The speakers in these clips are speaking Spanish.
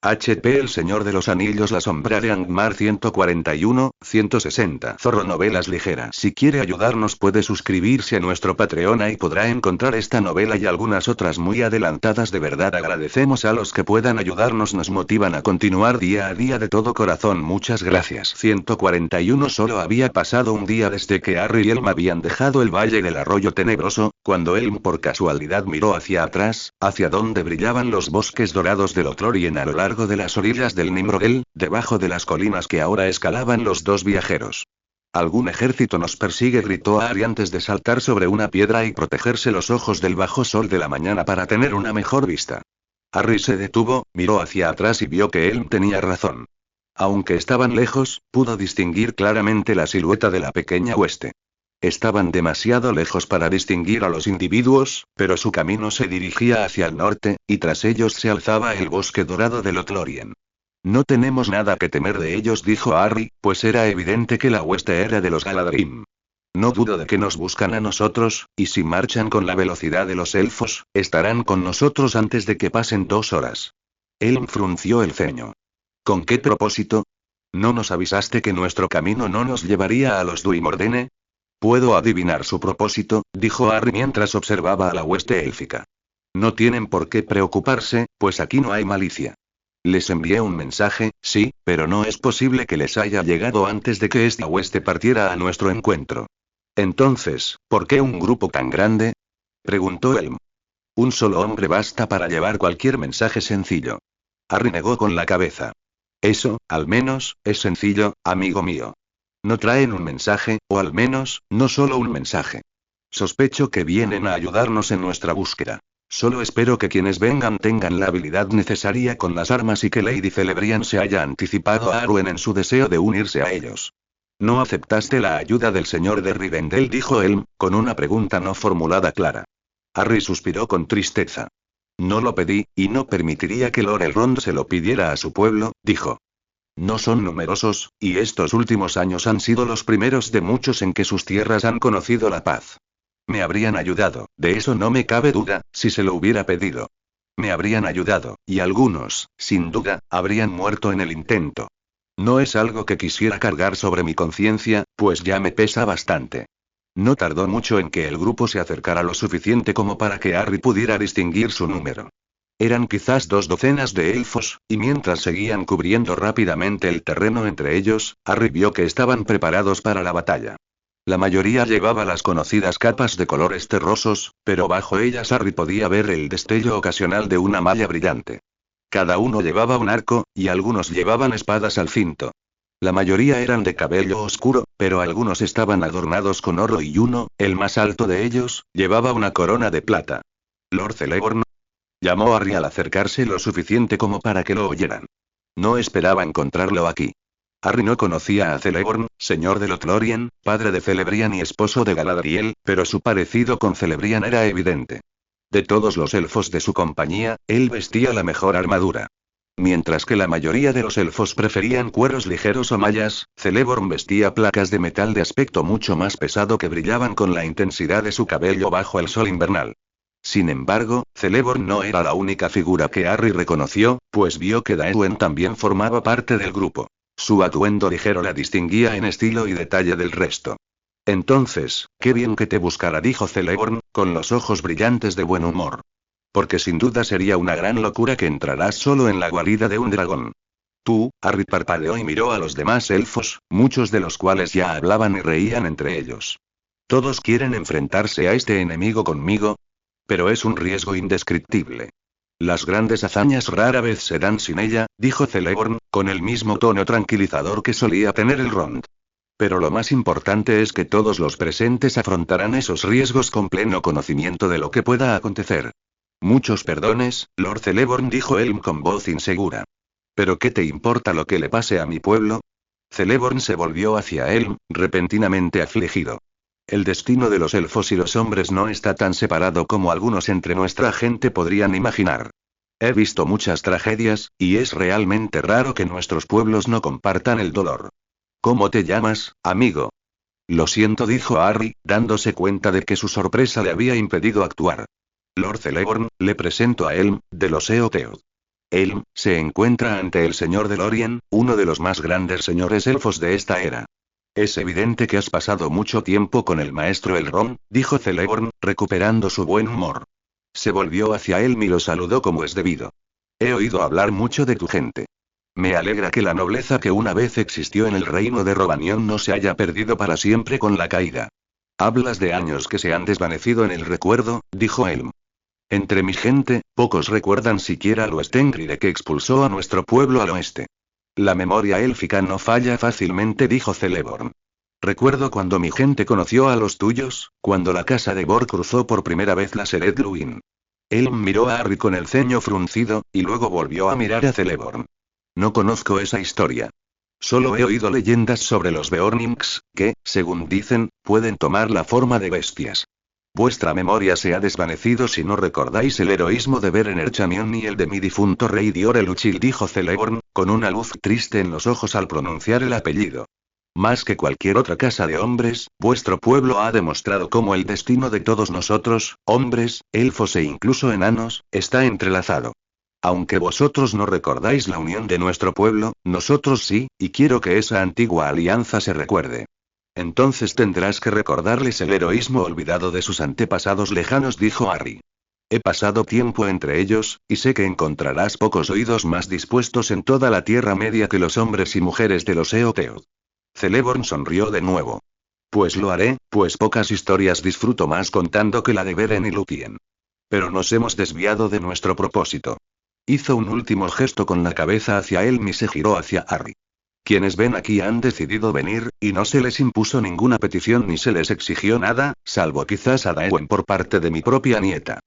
HP El Señor de los Anillos La Sombra de Angmar 141, 160 Zorro Novelas Ligeras. Si quiere ayudarnos puede suscribirse a nuestro Patreon y podrá encontrar esta novela y algunas otras muy adelantadas. De verdad agradecemos a los que puedan ayudarnos, nos motivan a continuar día a día de todo corazón. Muchas gracias. 141 Solo había pasado un día desde que Harry y Elm habían dejado el Valle del Arroyo Tenebroso, cuando Elm por casualidad miró hacia atrás, hacia donde brillaban los bosques dorados del Lothlórien a lo largo de las orillas del Nimrogel, debajo de las colinas que ahora escalaban los dos viajeros. «Algún ejército nos persigue», gritó Harry antes de saltar sobre una piedra y protegerse los ojos del bajo sol de la mañana para tener una mejor vista. Harry se detuvo, miró hacia atrás y vio que Elm tenía razón. Aunque estaban lejos, pudo distinguir claramente la silueta de la pequeña hueste. Estaban demasiado lejos para distinguir a los individuos, pero su camino se dirigía hacia el norte, y tras ellos se alzaba el bosque dorado de Lothlórien. «No tenemos nada que temer de ellos», dijo Harry, pues era evidente que la hueste era de los Galadrim. «No dudo de que nos buscan a nosotros, y si marchan con la velocidad de los elfos, estarán con nosotros antes de que pasen 2 horas». Elm frunció el ceño. «¿Con qué propósito? ¿No nos avisaste que nuestro camino no nos llevaría a los Duimordene?» «Puedo adivinar su propósito», dijo Harry mientras observaba a la hueste élfica. «No tienen por qué preocuparse, pues aquí no hay malicia. Les envié un mensaje, sí, pero no es posible que les haya llegado antes de que esta hueste partiera a nuestro encuentro». «Entonces, ¿por qué un grupo tan grande?», preguntó Elm. «Un solo hombre basta para llevar cualquier mensaje sencillo». Harry negó con la cabeza. «Eso, al menos, es sencillo, amigo mío. No traen un mensaje, o al menos, no solo un mensaje. Sospecho que vienen a ayudarnos en nuestra búsqueda. Solo espero que quienes vengan tengan la habilidad necesaria con las armas y que Lady Celebrian se haya anticipado a Arwen en su deseo de unirse a ellos». «¿No aceptaste la ayuda del señor de Rivendell?», dijo Elm, con una pregunta no formulada clara. Harry suspiró con tristeza. «No lo pedí, y no permitiría que Lord Elrond se lo pidiera a su pueblo», dijo. «No son numerosos, y estos últimos años han sido los primeros de muchos en que sus tierras han conocido la paz. Me habrían ayudado, de eso no me cabe duda, si se lo hubiera pedido. Me habrían ayudado, y algunos, sin duda, habrían muerto en el intento. No es algo que quisiera cargar sobre mi conciencia, pues ya me pesa bastante». No tardó mucho en que el grupo se acercara lo suficiente como para que Harry pudiera distinguir su número. Eran quizás 2 docenas de elfos, y mientras seguían cubriendo rápidamente el terreno entre ellos, Harry vio que estaban preparados para la batalla. La mayoría llevaba las conocidas capas de colores terrosos, pero bajo ellas Harry podía ver el destello ocasional de una malla brillante. Cada uno llevaba un arco, y algunos llevaban espadas al cinto. La mayoría eran de cabello oscuro, pero algunos estaban adornados con oro y uno, el más alto de ellos, llevaba una corona de plata. «Lord Celeborn», llamó Harry al acercarse lo suficiente como para que lo oyeran. No esperaba encontrarlo aquí. Harry no conocía a Celeborn, señor de Lothlórien, padre de Celebrian y esposo de Galadriel, pero su parecido con Celebrian era evidente. De todos los elfos de su compañía, él vestía la mejor armadura. Mientras que la mayoría de los elfos preferían cueros ligeros o mallas, Celeborn vestía placas de metal de aspecto mucho más pesado que brillaban con la intensidad de su cabello bajo el sol invernal. Sin embargo, Celeborn no era la única figura que Harry reconoció, pues vio que Daewin también formaba parte del grupo. Su atuendo ligero la distinguía en estilo y detalle del resto. «Entonces, qué bien que te buscara», dijo Celeborn, con los ojos brillantes de buen humor. «Porque sin duda sería una gran locura que entrarás solo en la guarida de un dragón». «Tú», Harry parpadeó y miró a los demás elfos, muchos de los cuales ya hablaban y reían entre ellos. «¿Todos quieren enfrentarse a este enemigo conmigo? Pero es un riesgo indescriptible. Las grandes hazañas rara vez se dan sin ella», dijo Celeborn, con el mismo tono tranquilizador que solía tener Elrond. «Pero lo más importante es que todos los presentes afrontarán esos riesgos con pleno conocimiento de lo que pueda acontecer». «Muchos perdones, Lord Celeborn», dijo Elm con voz insegura. «¿Pero qué te importa lo que le pase a mi pueblo?» Celeborn se volvió hacia Elm, repentinamente afligido. «El destino de los elfos y los hombres no está tan separado como algunos entre nuestra gente podrían imaginar. He visto muchas tragedias, y es realmente raro que nuestros pueblos no compartan el dolor. ¿Cómo te llamas, amigo?» «Lo siento», dijo Harry, dándose cuenta de que su sorpresa le había impedido actuar. «Lord Celeborn, le presento a Elm, de los Eotheoth». Él se encuentra ante el señor de Lorien, uno de los más grandes señores elfos de esta era. Es evidente que has pasado mucho tiempo con el maestro Elrond, dijo Celeborn, recuperando su buen humor. Se volvió hacia él y lo saludó como es debido. He oído hablar mucho de tu gente. Me alegra que la nobleza que una vez existió en el reino de Robanión no se haya perdido para siempre con la caída. Hablas de años que se han desvanecido en el recuerdo, dijo Elm. Entre mi gente, pocos recuerdan siquiera a Luestengri que expulsó a nuestro pueblo al oeste. La memoria élfica no falla fácilmente, dijo Celeborn. Recuerdo cuando mi gente conoció a los tuyos, cuando la casa de Bor cruzó por primera vez la Seret Luin. Elm miró a Harry con el ceño fruncido, y luego volvió a mirar a Celeborn. No conozco esa historia. Solo he oído leyendas sobre los Beornings, que, según dicen, pueden tomar la forma de bestias. Vuestra memoria se ha desvanecido si no recordáis el heroísmo de Beren Erchamion y el de mi difunto rey Dior Eluchil, dijo Celeborn, con una luz triste en los ojos al pronunciar el apellido. Más que cualquier otra casa de hombres, vuestro pueblo ha demostrado cómo el destino de todos nosotros, hombres, elfos e incluso enanos, está entrelazado. Aunque vosotros no recordáis la unión de nuestro pueblo, nosotros sí, y quiero que esa antigua alianza se recuerde. Entonces tendrás que recordarles el heroísmo olvidado de sus antepasados lejanos, dijo Harry. He pasado tiempo entre ellos, y sé que encontrarás pocos oídos más dispuestos en toda la Tierra Media que los hombres y mujeres de los Eotheoth. Celeborn sonrió de nuevo. Pues lo haré, pues pocas historias disfruto más contando que la de Beren y Lúthien. Pero nos hemos desviado de nuestro propósito. Hizo un último gesto con la cabeza hacia él y se giró hacia Harry. Quienes ven aquí han decidido venir, y no se les impuso ninguna petición ni se les exigió nada, salvo quizás a Daewen por parte de mi propia nieta.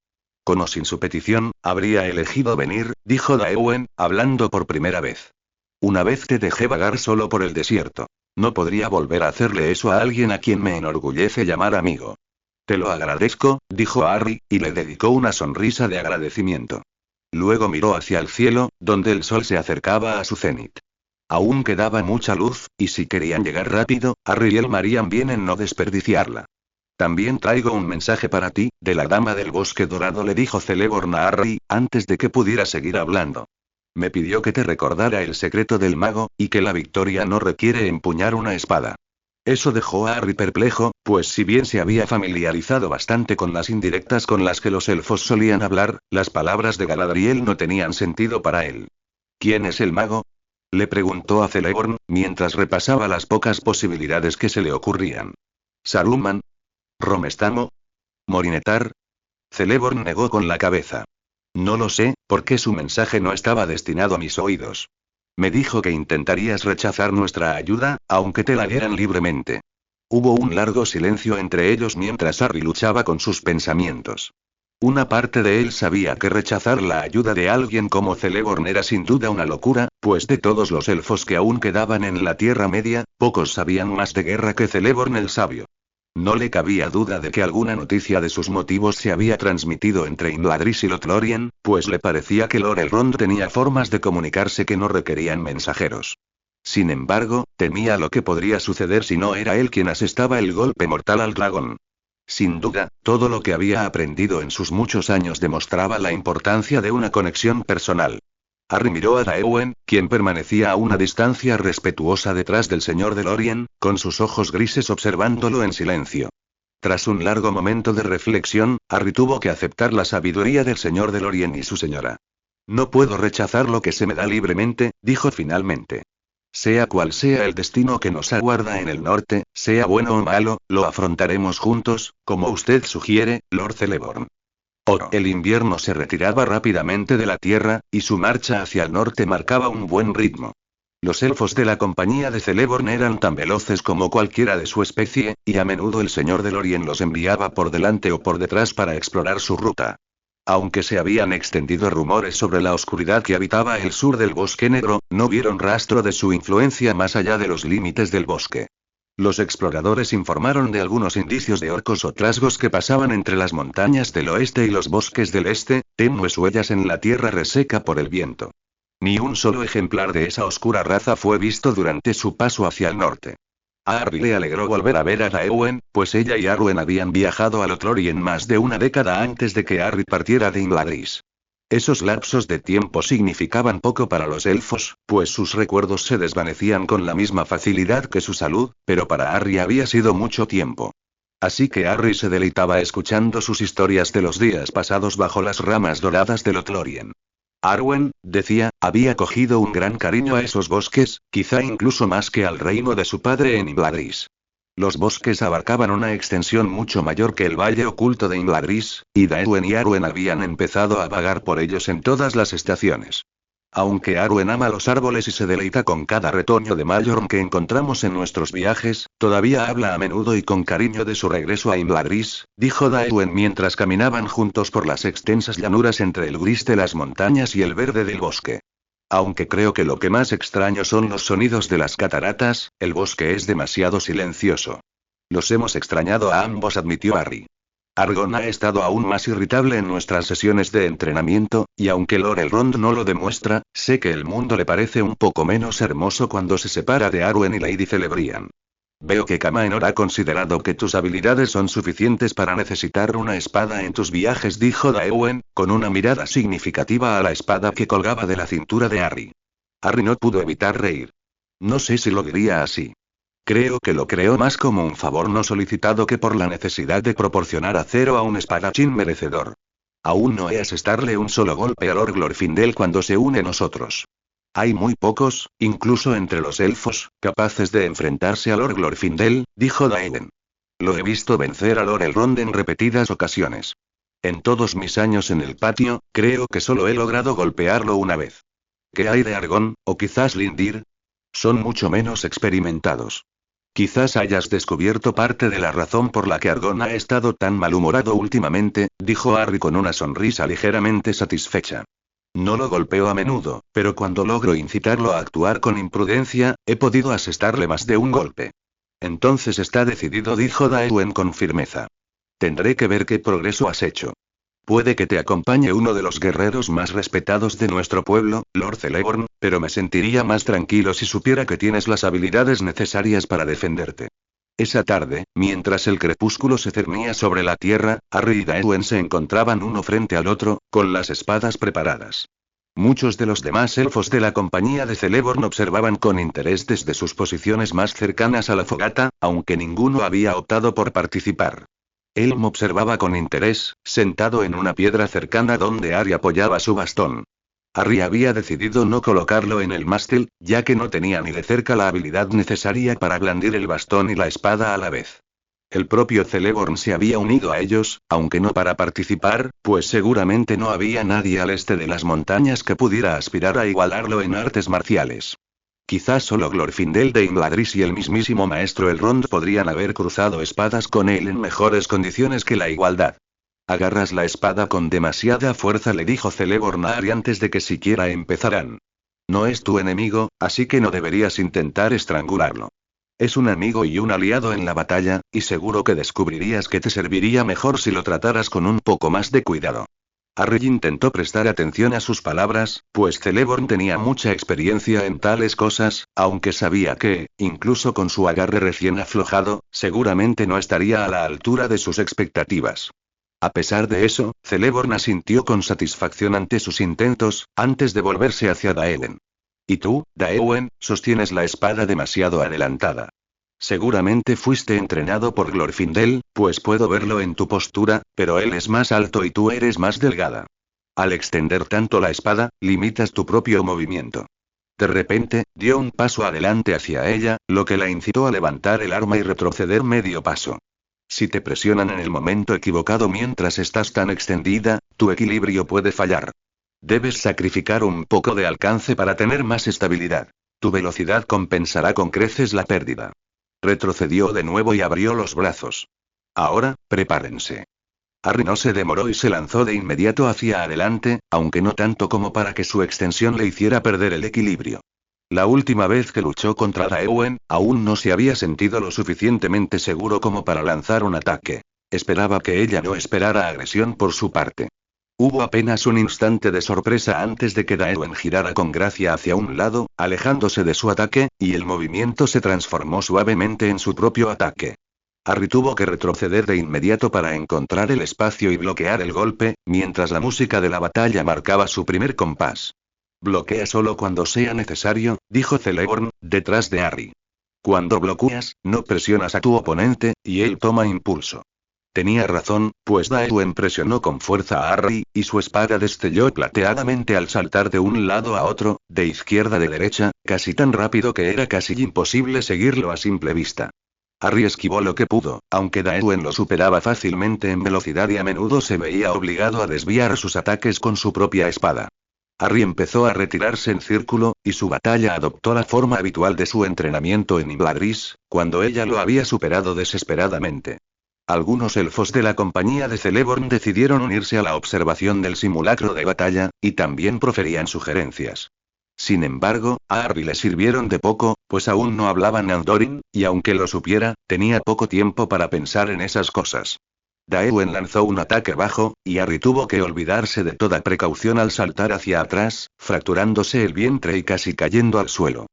Con o sin su petición, habría elegido venir, dijo Daewen, hablando por primera vez. Una vez te dejé vagar solo por el desierto. No podría volver a hacerle eso a alguien a quien me enorgullece llamar amigo. Te lo agradezco, dijo Harry, y le dedicó una sonrisa de agradecimiento. Luego miró hacia el cielo, donde el sol se acercaba a su cenit. Aún quedaba mucha luz, y si querían llegar rápido, Harry y él harían bien en no desperdiciarla. También traigo un mensaje para ti, de la Dama del Bosque Dorado, le dijo Celeborn a Harry, antes de que pudiera seguir hablando. Me pidió que te recordara el secreto del mago, y que la victoria no requiere empuñar una espada. Eso dejó a Harry perplejo, pues si bien se había familiarizado bastante con las indirectas con las que los elfos solían hablar, las palabras de Galadriel no tenían sentido para él. ¿Quién es el mago?, le preguntó a Celeborn, mientras repasaba las pocas posibilidades que se le ocurrían. ¿Saruman? ¿Romestamo? ¿Morinetar? Celeborn negó con la cabeza. No lo sé, porque su mensaje no estaba destinado a mis oídos. Me dijo que intentarías rechazar nuestra ayuda, aunque te la dieran libremente. Hubo un largo silencio entre ellos mientras Harry luchaba con sus pensamientos. Una parte de él sabía que rechazar la ayuda de alguien como Celeborn era sin duda una locura, pues de todos los elfos que aún quedaban en la Tierra Media, pocos sabían más de guerra que Celeborn el sabio. No le cabía duda de que alguna noticia de sus motivos se había transmitido entre Imladris y Lothlórien, pues le parecía que Lord Elrond tenía formas de comunicarse que no requerían mensajeros. Sin embargo, temía lo que podría suceder si no era él quien asestaba el golpe mortal al dragón. Sin duda, todo lo que había aprendido en sus muchos años demostraba la importancia de una conexión personal. Harry miró a Daewen, quien permanecía a una distancia respetuosa detrás del señor de Lorien, con sus ojos grises observándolo en silencio. Tras un largo momento de reflexión, Harry tuvo que aceptar la sabiduría del señor de Lorien y su señora. No puedo rechazar lo que se me da libremente, dijo finalmente. Sea cual sea el destino que nos aguarda en el norte, sea bueno o malo, lo afrontaremos juntos, como usted sugiere, Lord Celeborn. El invierno se retiraba rápidamente de la tierra, y su marcha hacia el norte marcaba un buen ritmo. Los elfos de la compañía de Celeborn eran tan veloces como cualquiera de su especie, y a menudo el señor de Lorien los enviaba por delante o por detrás para explorar su ruta. Aunque se habían extendido rumores sobre la oscuridad que habitaba el sur del Bosque Negro, no vieron rastro de su influencia más allá de los límites del bosque. Los exploradores informaron de algunos indicios de orcos o trasgos que pasaban entre las montañas del oeste y los bosques del este, tenues huellas en la tierra reseca por el viento. Ni un solo ejemplar de esa oscura raza fue visto durante su paso hacia el norte. A Harry le alegró volver a ver a Daewen, pues ella y Arwen habían viajado a Lothlórien más de una década antes de que Harry partiera de Imladris. Esos lapsos de tiempo significaban poco para los elfos, pues sus recuerdos se desvanecían con la misma facilidad que su salud, pero para Harry había sido mucho tiempo. Así que Harry se deleitaba escuchando sus historias de los días pasados bajo las ramas doradas de Lothlórien. Arwen, decía, había cogido un gran cariño a esos bosques, quizá incluso más que al reino de su padre en Imladris. Los bosques abarcaban una extensión mucho mayor que el valle oculto de Imladris, y Daewin y Arwen habían empezado a vagar por ellos en todas las estaciones. Aunque Arwen ama los árboles y se deleita con cada retoño de Mallorn que encontramos en nuestros viajes, todavía habla a menudo y con cariño de su regreso a Imladris, dijo Daewin mientras caminaban juntos por las extensas llanuras entre el gris de las montañas y el verde del bosque. Aunque creo que lo que más extraño son los sonidos de las cataratas, el bosque es demasiado silencioso. Los hemos extrañado a ambos, admitió Harry. Argon ha estado aún más irritable en nuestras sesiones de entrenamiento, y aunque Lord Elrond no lo demuestra, sé que el mundo le parece un poco menos hermoso cuando se separa de Arwen y Lady Celebrian. Veo que Camaenor ha considerado que tus habilidades son suficientes para necesitar una espada en tus viajes, dijo Daewin, con una mirada significativa a la espada que colgaba de la cintura de Harry. Harry no pudo evitar reír. No sé si lo diría así. Creo que lo creo más como un favor no solicitado que por la necesidad de proporcionar acero a un espadachín merecedor. Aún no he asestarle un solo golpe a Lord Glorfindel cuando se une a nosotros. Hay muy pocos, incluso entre los elfos, capaces de enfrentarse a Lord Glorfindel, dijo Daewin. Lo he visto vencer a Lord Elrond en repetidas ocasiones. En todos mis años en el patio, creo que solo he logrado golpearlo una vez. ¿Qué hay de Aragorn, o quizás Lindir? Son mucho menos experimentados. Quizás hayas descubierto parte de la razón por la que Aragorn ha estado tan malhumorado últimamente, dijo Harry con una sonrisa ligeramente satisfecha. No lo golpeo a menudo, pero cuando logro incitarlo a actuar con imprudencia, he podido asestarle más de un golpe. Entonces está decidido, dijo Daewin con firmeza. Tendré que ver qué progreso has hecho. Puede que te acompañe uno de los guerreros más respetados de nuestro pueblo, Lord Celeborn, pero me sentiría más tranquilo si supiera que tienes las habilidades necesarias para defenderte. Esa tarde, mientras el crepúsculo se cernía sobre la tierra, Harry y Daewin se encontraban uno frente al otro, con las espadas preparadas. Muchos de los demás elfos de la compañía de Celeborn observaban con interés desde sus posiciones más cercanas a la fogata, aunque ninguno había optado por participar. Elm observaba con interés, sentado en una piedra cercana donde Harry apoyaba su bastón. Harry había decidido no colocarlo en el mástil, ya que no tenía ni de cerca la habilidad necesaria para blandir el bastón y la espada a la vez. El propio Celeborn se había unido a ellos, aunque no para participar, pues seguramente no había nadie al este de las montañas que pudiera aspirar a igualarlo en artes marciales. Quizás solo Glorfindel de Imladris y el mismísimo maestro Elrond podrían haber cruzado espadas con él en mejores condiciones que la igualdad. Agarras la espada con demasiada fuerza, le dijo Celeborn a Harry antes de que siquiera empezaran. No es tu enemigo, así que no deberías intentar estrangularlo. Es un amigo y un aliado en la batalla, y seguro que descubrirías que te serviría mejor si lo trataras con un poco más de cuidado. Harry intentó prestar atención a sus palabras, pues Celeborn tenía mucha experiencia en tales cosas, aunque sabía que, incluso con su agarre recién aflojado, seguramente no estaría a la altura de sus expectativas. A pesar de eso, Celeborn asintió con satisfacción ante sus intentos, antes de volverse hacia Daewin. Y tú, Daewin, sostienes la espada demasiado adelantada. Seguramente fuiste entrenado por Glorfindel, pues puedo verlo en tu postura, pero él es más alto y tú eres más delgada. Al extender tanto la espada, limitas tu propio movimiento. De repente, dio un paso adelante hacia ella, lo que la incitó a levantar el arma y retroceder medio paso. Si te presionan en el momento equivocado mientras estás tan extendida, tu equilibrio puede fallar. Debes sacrificar un poco de alcance para tener más estabilidad. Tu velocidad compensará con creces la pérdida. Retrocedió de nuevo y abrió los brazos. Ahora, prepárense. Harry no se demoró y se lanzó de inmediato hacia adelante, aunque no tanto como para que su extensión le hiciera perder el equilibrio. La última vez que luchó contra Daewin, aún no se había sentido lo suficientemente seguro como para lanzar un ataque. Esperaba que ella no esperara agresión por su parte. Hubo apenas un instante de sorpresa antes de que Daewin girara con gracia hacia un lado, alejándose de su ataque, y el movimiento se transformó suavemente en su propio ataque. Harry tuvo que retroceder de inmediato para encontrar el espacio y bloquear el golpe, mientras la música de la batalla marcaba su primer compás. Bloquea solo cuando sea necesario, dijo Celeborn, detrás de Harry. Cuando bloqueas, no presionas a tu oponente, y él toma impulso. Tenía razón, pues Daewon presionó con fuerza a Harry, y su espada destelló plateadamente al saltar de un lado a otro, de izquierda a derecha, casi tan rápido que era casi imposible seguirlo a simple vista. Harry esquivó lo que pudo, aunque Daewon lo superaba fácilmente en velocidad y a menudo se veía obligado a desviar sus ataques con su propia espada. Harry empezó a retirarse en círculo, y su batalla adoptó la forma habitual de su entrenamiento en Ibladris, cuando ella lo había superado desesperadamente. Algunos elfos de la compañía de Celeborn decidieron unirse a la observación del simulacro de batalla, y también proferían sugerencias. Sin embargo, a Harry le sirvieron de poco, pues aún no hablaba Nandorin, y aunque lo supiera, tenía poco tiempo para pensar en esas cosas. Daewon lanzó un ataque bajo, y Harry tuvo que olvidarse de toda precaución al saltar hacia atrás, fracturándose el vientre y casi cayendo al suelo.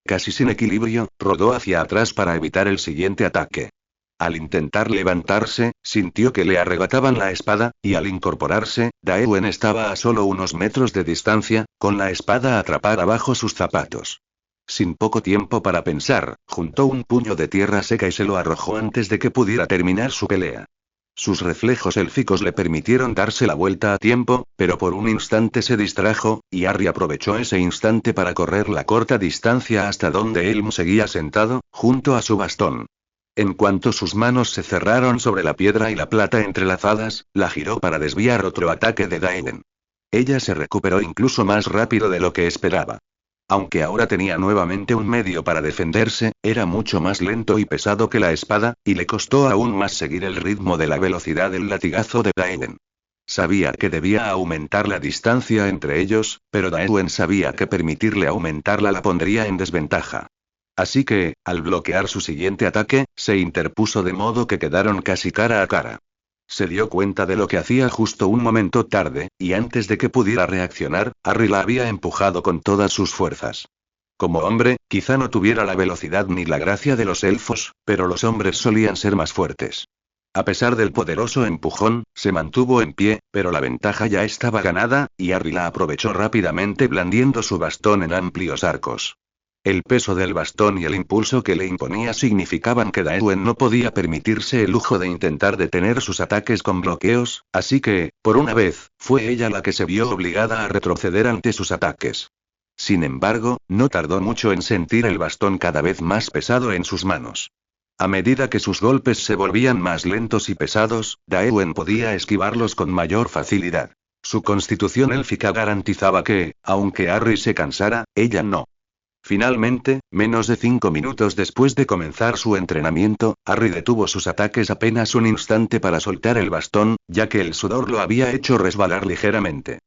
Casi sin equilibrio, rodó hacia atrás para evitar el siguiente ataque. Al intentar levantarse, sintió que le arrebataban la espada, y al incorporarse, Daewon estaba a solo unos metros de distancia, con la espada atrapada bajo sus zapatos. Sin poco tiempo para pensar, juntó un puño de tierra seca y se lo arrojó antes de que pudiera terminar su pelea. Sus reflejos élficos le permitieron darse la vuelta a tiempo, pero por un instante se distrajo, y Harry aprovechó ese instante para correr la corta distancia hasta donde Elm seguía sentado, junto a su bastón. En cuanto sus manos se cerraron sobre la piedra y la plata entrelazadas, la giró para desviar otro ataque de Daewon. Ella se recuperó incluso más rápido de lo que esperaba. Aunque ahora tenía nuevamente un medio para defenderse, era mucho más lento y pesado que la espada, y le costó aún más seguir el ritmo de la velocidad del latigazo de Daewon. Sabía que debía aumentar la distancia entre ellos, pero Daewon sabía que permitirle aumentarla la pondría en desventaja. Así que, al bloquear su siguiente ataque, se interpuso de modo que quedaron casi cara a cara. Se dio cuenta de lo que hacía justo un momento tarde, y antes de que pudiera reaccionar, Harry la había empujado con todas sus fuerzas. Como hombre, quizá no tuviera la velocidad ni la gracia de los elfos, pero los hombres solían ser más fuertes. A pesar del poderoso empujón, se mantuvo en pie, pero la ventaja ya estaba ganada, y Harry la aprovechó rápidamente blandiendo su bastón en amplios arcos. El peso del bastón y el impulso que le imponía significaban que Daewon no podía permitirse el lujo de intentar detener sus ataques con bloqueos, así que, por una vez, fue ella la que se vio obligada a retroceder ante sus ataques. Sin embargo, no tardó mucho en sentir el bastón cada vez más pesado en sus manos. A medida que sus golpes se volvían más lentos y pesados, Daewon podía esquivarlos con mayor facilidad. Su constitución élfica garantizaba que, aunque Harry se cansara, ella no. Finalmente, menos de 5 minutos después de comenzar su entrenamiento, Harry detuvo sus ataques apenas un instante para soltar el bastón, ya que el sudor lo había hecho resbalar ligeramente.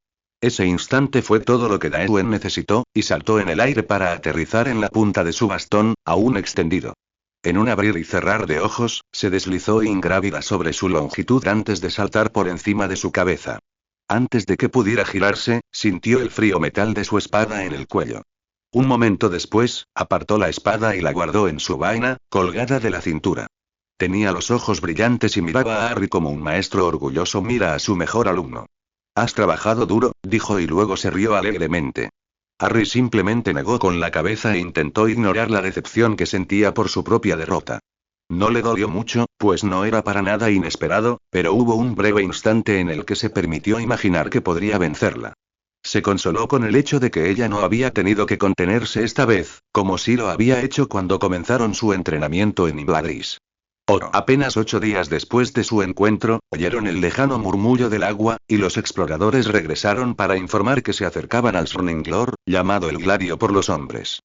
Ese instante fue todo lo que Daewon necesitó, y saltó en el aire para aterrizar en la punta de su bastón, aún extendido. En un abrir y cerrar de ojos, se deslizó ingrávida sobre su longitud antes de saltar por encima de su cabeza. Antes de que pudiera girarse, sintió el frío metal de su espada en el cuello. Un momento después, apartó la espada y la guardó en su vaina, colgada de la cintura. Tenía los ojos brillantes y miraba a Harry como un maestro orgulloso mira a su mejor alumno. «Has trabajado duro», dijo y luego se rió alegremente. Harry simplemente negó con la cabeza e intentó ignorar la decepción que sentía por su propia derrota. No le dolió mucho, pues no era para nada inesperado, pero hubo un breve instante en el que se permitió imaginar que podría vencerla. Se consoló con el hecho de que ella no había tenido que contenerse esta vez, como si lo había hecho cuando comenzaron su entrenamiento en Ibladris. Apenas 8 días después de su encuentro, oyeron el lejano murmullo del agua, y los exploradores regresaron para informar que se acercaban al Srninglor, llamado el Gladio por los hombres.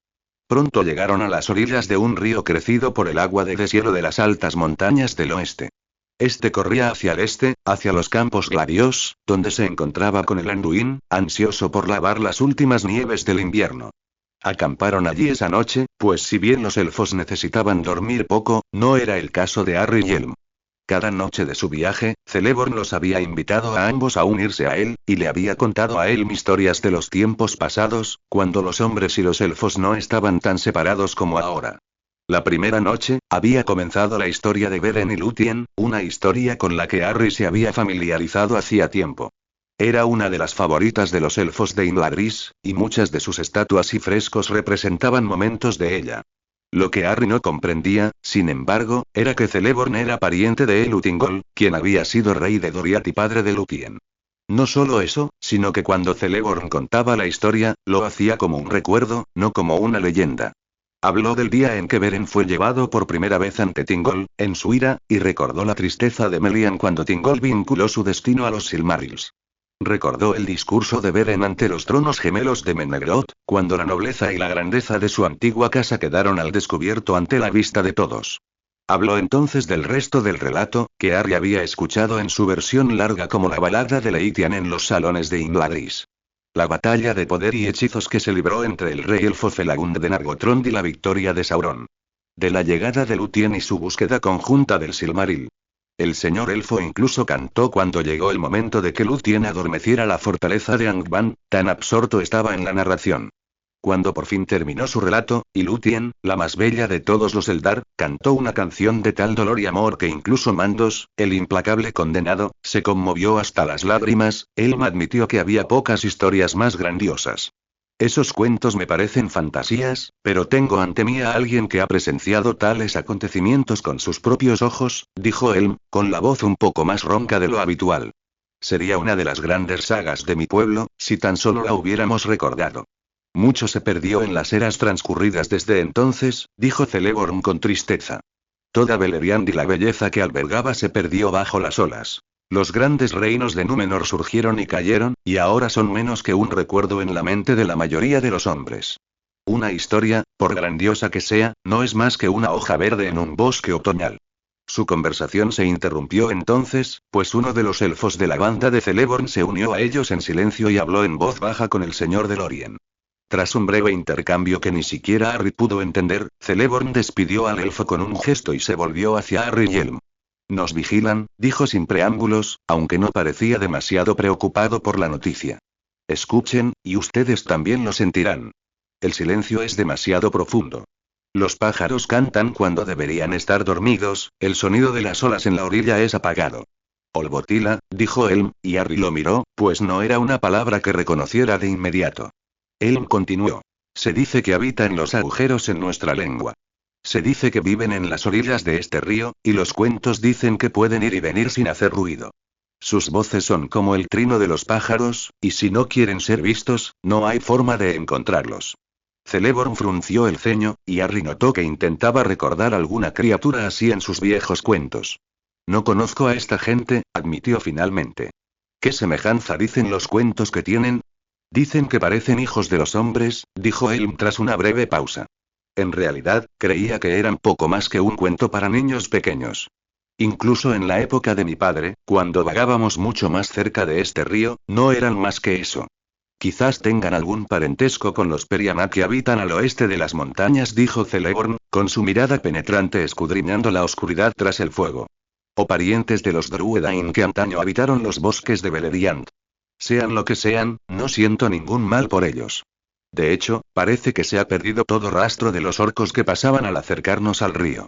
Pronto llegaron a las orillas de un río crecido por el agua de deshielo de las altas montañas del oeste. Este corría hacia el este, hacia los campos gladios, donde se encontraba con el Anduin, ansioso por lavar las últimas nieves del invierno. Acamparon allí esa noche, pues si bien los elfos necesitaban dormir poco, no era el caso de Harry y Elm. Cada noche de su viaje, Celeborn los había invitado a ambos a unirse a él, y le había contado a Elm historias de los tiempos pasados, cuando los hombres y los elfos no estaban tan separados como ahora. La primera noche, había comenzado la historia de Beren y Lúthien, una historia con la que Harry se había familiarizado hacía tiempo. Era una de las favoritas de los elfos de Imladris, y muchas de sus estatuas y frescos representaban momentos de ella. Lo que Harry no comprendía, sin embargo, era que Celeborn era pariente de Eleuthingol, quien había sido rey de Doriath y padre de Lúthien. No solo eso, sino que cuando Celeborn contaba la historia, lo hacía como un recuerdo, no como una leyenda. Habló del día en que Beren fue llevado por primera vez ante Thingol, en su ira, y recordó la tristeza de Melian cuando Thingol vinculó su destino a los Silmarils. Recordó el discurso de Beren ante los tronos gemelos de Menegroth, cuando la nobleza y la grandeza de su antigua casa quedaron al descubierto ante la vista de todos. Habló entonces del resto del relato, que Harry había escuchado en su versión larga como la balada de Leithian en los salones de Imladris. La batalla de poder y hechizos que se libró entre el rey elfo Felagund de Nargothrond y la victoria de Sauron. De la llegada de Lúthien y su búsqueda conjunta del Silmaril. El señor elfo incluso cantó cuando llegó el momento de que Lúthien adormeciera la fortaleza de Angband, tan absorto estaba en la narración. Cuando por fin terminó su relato, y Lúthien, la más bella de todos los Eldar, cantó una canción de tal dolor y amor que incluso Mandos, el implacable condenado, se conmovió hasta las lágrimas. Él admitió que había pocas historias más grandiosas. Esos cuentos me parecen fantasías, pero tengo ante mí a alguien que ha presenciado tales acontecimientos con sus propios ojos, dijo él, con la voz un poco más ronca de lo habitual. Sería una de las grandes sagas de mi pueblo, si tan solo la hubiéramos recordado. Mucho se perdió en las eras transcurridas desde entonces, dijo Celeborn con tristeza. Toda Beleriand y la belleza que albergaba se perdió bajo las olas. Los grandes reinos de Númenor surgieron y cayeron, y ahora son menos que un recuerdo en la mente de la mayoría de los hombres. Una historia, por grandiosa que sea, no es más que una hoja verde en un bosque otoñal. Su conversación se interrumpió entonces, pues uno de los elfos de la banda de Celeborn se unió a ellos en silencio y habló en voz baja con el señor de Lorien. Tras un breve intercambio que ni siquiera Harry pudo entender, Celeborn despidió al elfo con un gesto y se volvió hacia Harry y Helm. Nos vigilan, dijo sin preámbulos, aunque no parecía demasiado preocupado por la noticia. Escuchen, y ustedes también lo sentirán. El silencio es demasiado profundo. Los pájaros cantan cuando deberían estar dormidos, el sonido de las olas en la orilla es apagado. Olbotila, dijo Helm, y Harry lo miró, pues no era una palabra que reconociera de inmediato. Helm continuó. Se dice que habita en los agujeros en nuestra lengua. Se dice que viven en las orillas de este río, y los cuentos dicen que pueden ir y venir sin hacer ruido. Sus voces son como el trino de los pájaros, y si no quieren ser vistos, no hay forma de encontrarlos. Celeborn frunció el ceño, y Harry notó que intentaba recordar alguna criatura así en sus viejos cuentos. No conozco a esta gente, admitió finalmente. ¿Qué semejanza dicen los cuentos que tienen? Dicen que parecen hijos de los hombres, dijo Helm tras una breve pausa. En realidad, creía que eran poco más que un cuento para niños pequeños. Incluso en la época de mi padre, cuando vagábamos mucho más cerca de este río, no eran más que eso. Quizás tengan algún parentesco con los Perianat que habitan al oeste de las montañas, dijo Celeborn, con su mirada penetrante escudriñando la oscuridad tras el fuego. O parientes de los Druedain que antaño habitaron los bosques de Beleriand. Sean lo que sean, no siento ningún mal por ellos. De hecho, parece que se ha perdido todo rastro de los orcos que pasaban al acercarnos al río.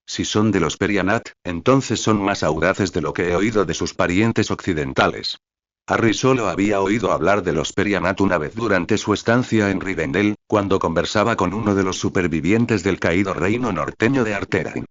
Si son de los Perianat, entonces son más audaces de lo que he oído de sus parientes occidentales. Harry solo había oído hablar de los Perianat una vez durante su estancia en Rivendell, cuando conversaba con uno de los supervivientes del caído reino norteño de Arterain.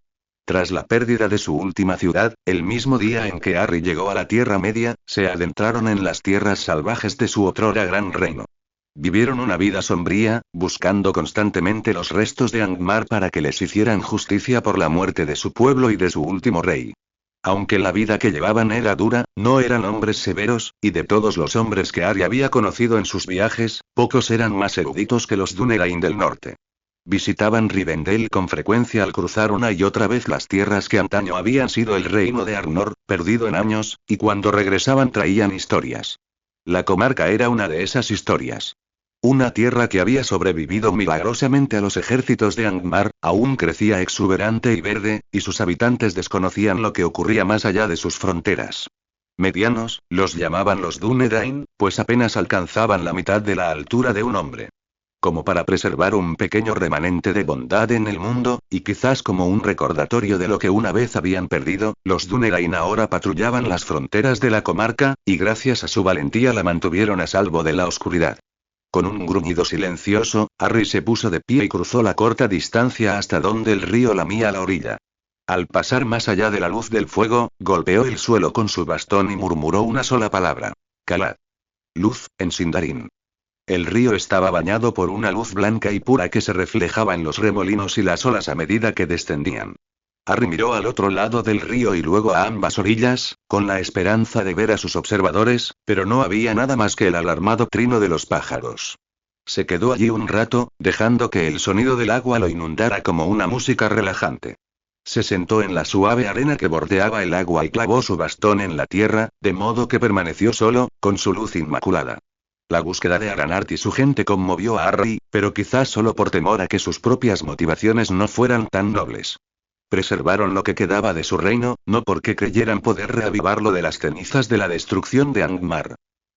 Tras la pérdida de su última ciudad, el mismo día en que Harry llegó a la Tierra Media, se adentraron en las tierras salvajes de su otrora gran reino. Vivieron una vida sombría, buscando constantemente los restos de Angmar para que les hicieran justicia por la muerte de su pueblo y de su último rey. Aunque la vida que llevaban era dura, no eran hombres severos, y de todos los hombres que Harry había conocido en sus viajes, pocos eran más eruditos que los Dunedain del norte. Visitaban Rivendell con frecuencia al cruzar una y otra vez las tierras que antaño habían sido el reino de Arnor, perdido en años, y cuando regresaban traían historias. La comarca era una de esas historias. Una tierra que había sobrevivido milagrosamente a los ejércitos de Angmar, aún crecía exuberante y verde, y sus habitantes desconocían lo que ocurría más allá de sus fronteras. Medianos, los llamaban los Dúnedain, pues apenas alcanzaban la mitad de la altura de un hombre. como para preservar un pequeño remanente de bondad en el mundo, y quizás como un recordatorio de lo que una vez habían perdido, los Dúnedain ahora patrullaban las fronteras de la comarca, y gracias a su valentía la mantuvieron a salvo de la oscuridad. Con un gruñido silencioso, Harry se puso de pie y cruzó la corta distancia hasta donde el río lamía la orilla. Al pasar más allá de la luz del fuego, golpeó el suelo con su bastón y murmuró una sola palabra. Calad. Luz, en Sindarin. El río estaba bañado por una luz blanca y pura que se reflejaba en los remolinos y las olas a medida que descendían. Harry miró al otro lado del río y luego a ambas orillas, con la esperanza de ver a sus observadores, pero no había nada más que el alarmado trino de los pájaros. Se quedó allí un rato, dejando que el sonido del agua lo inundara como una música relajante. Se sentó en la suave arena que bordeaba el agua y clavó su bastón en la tierra, de modo que permaneció solo, con su luz inmaculada. La búsqueda de Aranart y su gente conmovió a Harry, pero quizás solo por temor a que sus propias motivaciones no fueran tan nobles. Preservaron lo que quedaba de su reino, no porque creyeran poder reavivarlo de las cenizas de la destrucción de Angmar.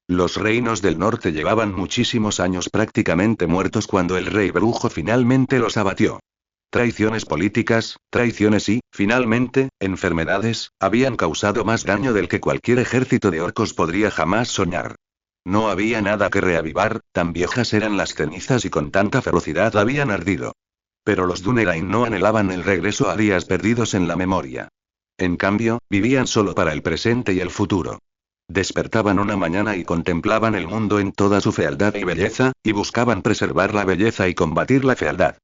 Los reinos del norte llevaban muchísimos años prácticamente muertos cuando el rey brujo finalmente los abatió. Traiciones políticas, traiciones y, finalmente, enfermedades, habían causado más daño del que cualquier ejército de orcos podría jamás soñar. No había nada que reavivar, tan viejas eran las cenizas y con tanta ferocidad habían ardido. Pero los Dúnedain no anhelaban el regreso a días perdidos en la memoria. En cambio, vivían solo para el presente y el futuro. Despertaban una mañana y contemplaban el mundo en toda su fealdad y belleza, y buscaban preservar la belleza y combatir la fealdad.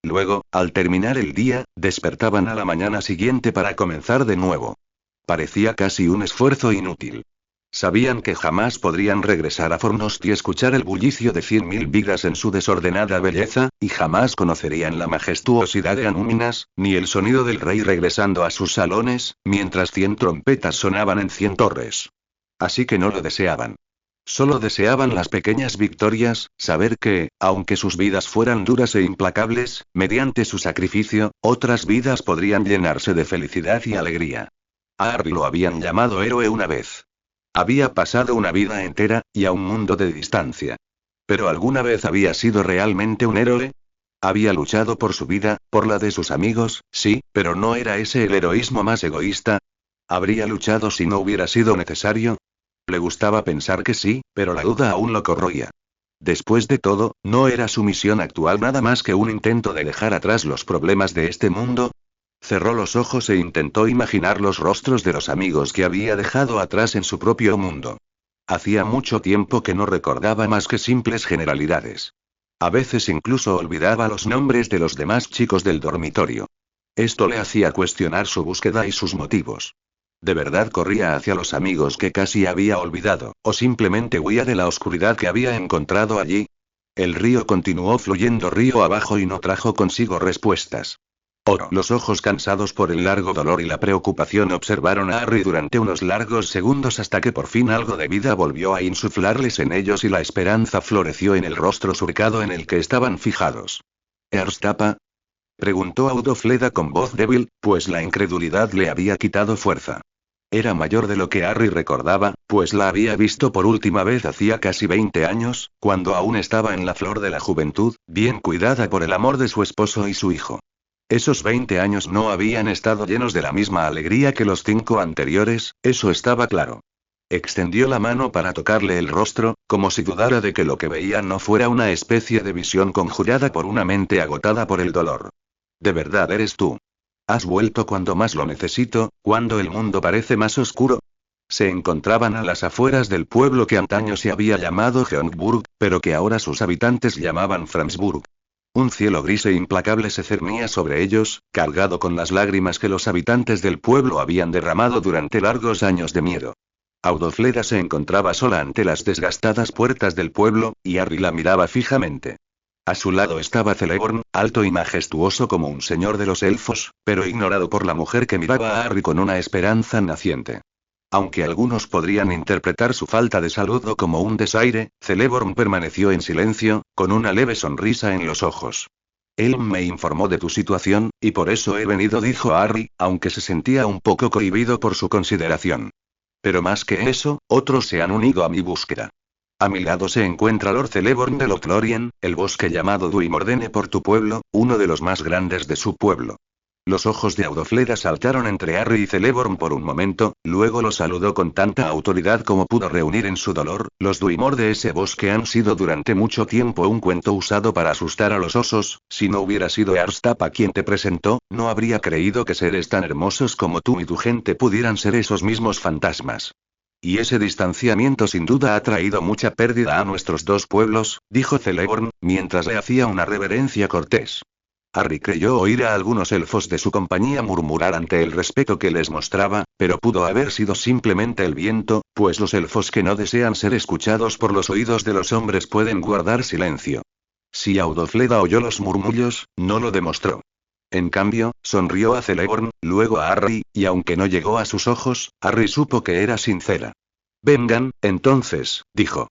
Luego, al terminar el día, despertaban a la mañana siguiente para comenzar de nuevo. Parecía casi un esfuerzo inútil. Sabían que jamás podrían regresar a Fornost y escuchar el bullicio de 100.000 vidas en su desordenada belleza, y jamás conocerían la majestuosidad de Anúminas, ni el sonido del rey regresando a sus salones, mientras 100 trompetas sonaban en 100 torres. Así que no lo deseaban. Solo deseaban las pequeñas victorias, saber que, aunque sus vidas fueran duras e implacables, mediante su sacrificio, otras vidas podrían llenarse de felicidad y alegría. A Harry lo habían llamado héroe una vez. Había pasado una vida entera, y a un mundo de distancia. ¿Pero alguna vez había sido realmente un héroe? Había luchado por su vida, por la de sus amigos, sí, pero ¿no era ese el heroísmo más egoísta? ¿Habría luchado si no hubiera sido necesario? Le gustaba pensar que sí, pero la duda aún lo corroía. Después de todo, ¿no era su misión actual nada más que un intento de dejar atrás los problemas de este mundo? Cerró los ojos e intentó imaginar los rostros de los amigos que había dejado atrás en su propio mundo. Hacía mucho tiempo que no recordaba más que simples generalidades. A veces incluso olvidaba los nombres de los demás chicos del dormitorio. Esto le hacía cuestionar su búsqueda y sus motivos. ¿De verdad corría hacia los amigos que casi había olvidado, o simplemente huía de la oscuridad que había encontrado allí? El río continuó fluyendo río abajo y no trajo consigo respuestas. Los ojos cansados por el largo dolor y la preocupación observaron a Harry durante unos largos segundos hasta que por fin algo de vida volvió a insuflarles en ellos y la esperanza floreció en el rostro surcado en el que estaban fijados. ¿Earstapa? Preguntó Audofleda con voz débil, pues la incredulidad le había quitado fuerza. Era mayor de lo que Harry recordaba, pues la había visto por última vez hacía casi 20 años, cuando aún estaba en la flor de la juventud, bien cuidada por el amor de su esposo y su hijo. Esos 20 años no habían estado llenos de la misma alegría que los 5 anteriores, eso estaba claro. Extendió la mano para tocarle el rostro, como si dudara de que lo que veía no fuera una especie de visión conjurada por una mente agotada por el dolor. ¿De verdad eres tú? ¿Has vuelto cuando más lo necesito, cuando el mundo parece más oscuro? Se encontraban a las afueras del pueblo que antaño se había llamado Geongburg, pero que ahora sus habitantes llamaban Framsburg. Un cielo gris e implacable se cernía sobre ellos, cargado con las lágrimas que los habitantes del pueblo habían derramado durante largos años de miedo. Audofleda se encontraba sola ante las desgastadas puertas del pueblo, y Harry la miraba fijamente. A su lado estaba Celeborn, alto y majestuoso como un señor de los elfos, pero ignorado por la mujer que miraba a Harry con una esperanza naciente. Aunque algunos podrían interpretar su falta de saludo como un desaire, Celeborn permaneció en silencio, con una leve sonrisa en los ojos. Él me informó de tu situación, y por eso he venido, dijo Harry, aunque se sentía un poco cohibido por su consideración. Pero más que eso, otros se han unido a mi búsqueda. A mi lado se encuentra Lord Celeborn de Lothlorien, el bosque llamado Duimordene por tu pueblo, uno de los más grandes de su pueblo. Los ojos de Audofleda saltaron entre Harry y Celeborn por un momento, luego lo saludó con tanta autoridad como pudo reunir en su dolor. Los Duimor de ese bosque han sido durante mucho tiempo un cuento usado para asustar a los osos. Si no hubiera sido Earlstapa quien te presentó, no habría creído que seres tan hermosos como tú y tu gente pudieran ser esos mismos fantasmas. Y ese distanciamiento sin duda ha traído mucha pérdida a nuestros dos pueblos, dijo Celeborn, mientras le hacía una reverencia cortés. Harry creyó oír a algunos elfos de su compañía murmurar ante el respeto que les mostraba, pero pudo haber sido simplemente el viento, pues los elfos que no desean ser escuchados por los oídos de los hombres pueden guardar silencio. Si Audofleda oyó los murmullos, no lo demostró. En cambio, sonrió a Celeborn, luego a Harry, y aunque no llegó a sus ojos, Harry supo que era sincera. Vengan, entonces, dijo.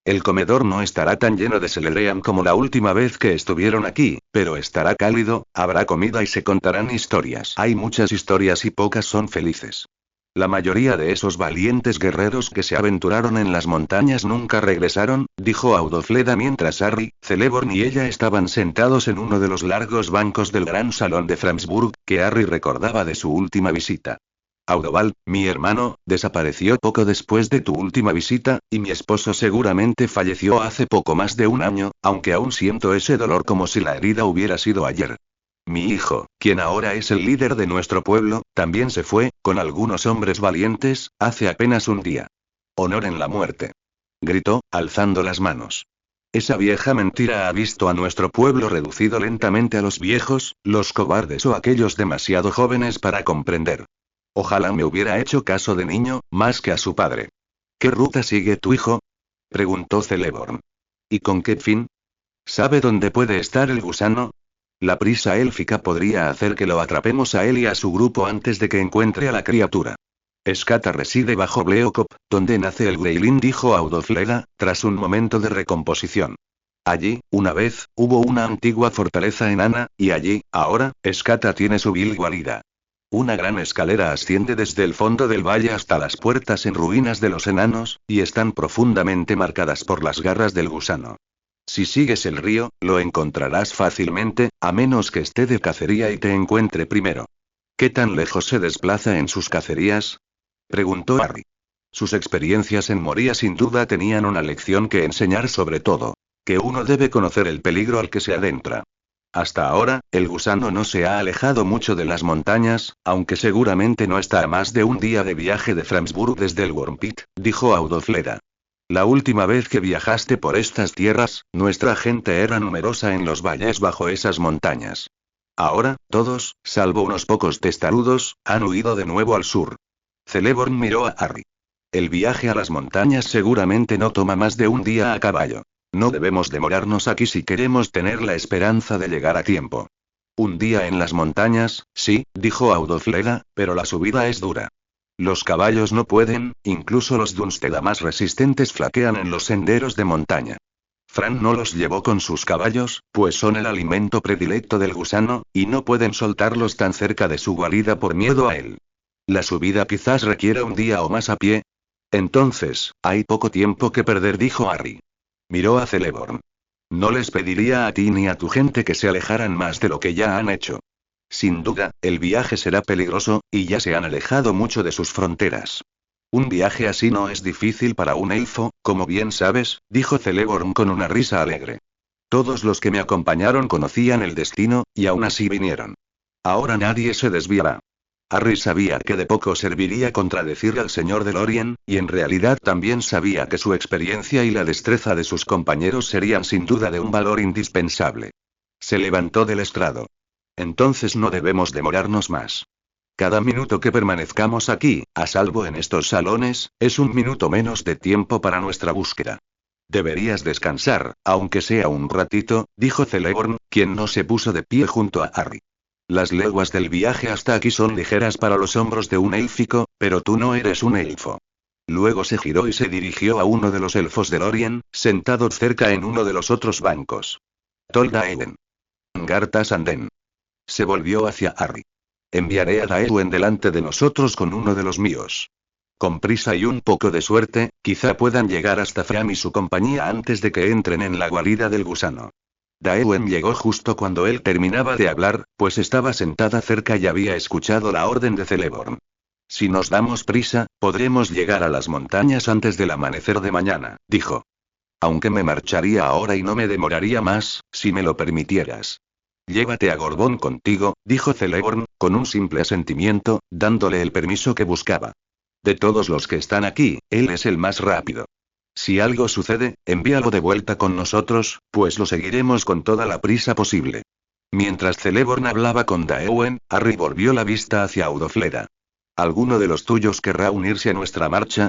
El comedor no estará tan lleno de Celerian como la última vez que estuvieron aquí, pero estará cálido, habrá comida y se contarán historias. Hay muchas historias y pocas son felices. La mayoría de esos valientes guerreros que se aventuraron en las montañas nunca regresaron, dijo Audofleda mientras Harry, Celeborn y ella estaban sentados en uno de los largos bancos del gran salón de Framsburg, que Harry recordaba de su última visita. Audoval, mi hermano, desapareció poco después de tu última visita, y mi esposo seguramente falleció hace poco más de un año, aunque aún siento ese dolor como si la herida hubiera sido ayer. Mi hijo, quien ahora es el líder de nuestro pueblo, también se fue, con algunos hombres valientes, hace apenas un día. Honor en la muerte. Gritó, alzando las manos. Esa vieja mentira ha visto a nuestro pueblo reducido lentamente a los viejos, los cobardes o aquellos demasiado jóvenes para comprender. Ojalá me hubiera hecho caso de niño, más que a su padre. ¿Qué ruta sigue tu hijo? Preguntó Celeborn. ¿Y con qué fin? ¿Sabe dónde puede estar el gusano? La prisa élfica podría hacer que lo atrapemos a él y a su grupo antes de que encuentre a la criatura. Escata reside bajo Bleocop, donde nace el Greylin, dijo Audofleda, tras un momento de recomposición. Allí, una vez, hubo una antigua fortaleza enana, y allí, ahora, Escata tiene su vil guarida. Una gran escalera asciende desde el fondo del valle hasta las puertas en ruinas de los enanos, y están profundamente marcadas por las garras del gusano. Si sigues el río, lo encontrarás fácilmente, a menos que esté de cacería y te encuentre primero. ¿Qué tan lejos se desplaza en sus cacerías? Preguntó Harry. Sus experiencias en Moria sin duda tenían una lección que enseñar, sobre todo, que uno debe conocer el peligro al que se adentra. Hasta ahora, el gusano no se ha alejado mucho de las montañas, aunque seguramente no está a más de un día de viaje de Framsburg desde el Wormpit, dijo Audofleda. La última vez que viajaste por estas tierras, nuestra gente era numerosa en los valles bajo esas montañas. Ahora, todos, salvo unos pocos testarudos, han huido de nuevo al sur. Celeborn miró a Harry. El viaje a las montañas seguramente no toma más de un día a caballo. No debemos demorarnos aquí si queremos tener la esperanza de llegar a tiempo. Un día en las montañas, sí, dijo Audofleda, pero la subida es dura. Los caballos no pueden, incluso los Dunsteda más resistentes flaquean en los senderos de montaña. Fran no los llevó con sus caballos, pues son el alimento predilecto del gusano, y no pueden soltarlos tan cerca de su guarida por miedo a él. La subida quizás requiera un día o más a pie. Entonces, hay poco tiempo que perder, dijo Harry. Miró a Celeborn. No les pediría a ti ni a tu gente que se alejaran más de lo que ya han hecho. Sin duda, el viaje será peligroso, y ya se han alejado mucho de sus fronteras. Un viaje así no es difícil para un elfo, como bien sabes, dijo Celeborn con una risa alegre. Todos los que me acompañaron conocían el destino, y aún así vinieron. Ahora nadie se desviará. Harry sabía que de poco serviría contradecir al señor de Lorien, y en realidad también sabía que su experiencia y la destreza de sus compañeros serían sin duda de un valor indispensable. Se levantó del estrado. Entonces no debemos demorarnos más. Cada minuto que permanezcamos aquí, a salvo en estos salones, es un minuto menos de tiempo para nuestra búsqueda. Deberías descansar, aunque sea un ratito, dijo Celeborn, quien no se puso de pie junto a Harry. Las leguas del viaje hasta aquí son ligeras para los hombros de un élfico, pero tú no eres un elfo. Luego se giró y se dirigió a uno de los elfos de Lorien, sentados cerca en uno de los otros bancos. Tolda Eden. Garta Sanden. Se volvió hacia Harry. Enviaré a Daewin delante de nosotros con uno de los míos. Con prisa y un poco de suerte, quizá puedan llegar hasta Fram y su compañía antes de que entren en la guarida del gusano. Daewen llegó justo cuando él terminaba de hablar, pues estaba sentada cerca y había escuchado la orden de Celeborn. Si nos damos prisa, podremos llegar a las montañas antes del amanecer de mañana, dijo. Aunque me marcharía ahora y no me demoraría más, si me lo permitieras. Llévate a Gorbón contigo, dijo Celeborn, con un simple asentimiento, dándole el permiso que buscaba. De todos los que están aquí, él es el más rápido. Si algo sucede, envíalo de vuelta con nosotros, pues lo seguiremos con toda la prisa posible. Mientras Celeborn hablaba con Daewen, Harry volvió la vista hacia Audofleda. ¿Alguno de los tuyos querrá unirse a nuestra marcha?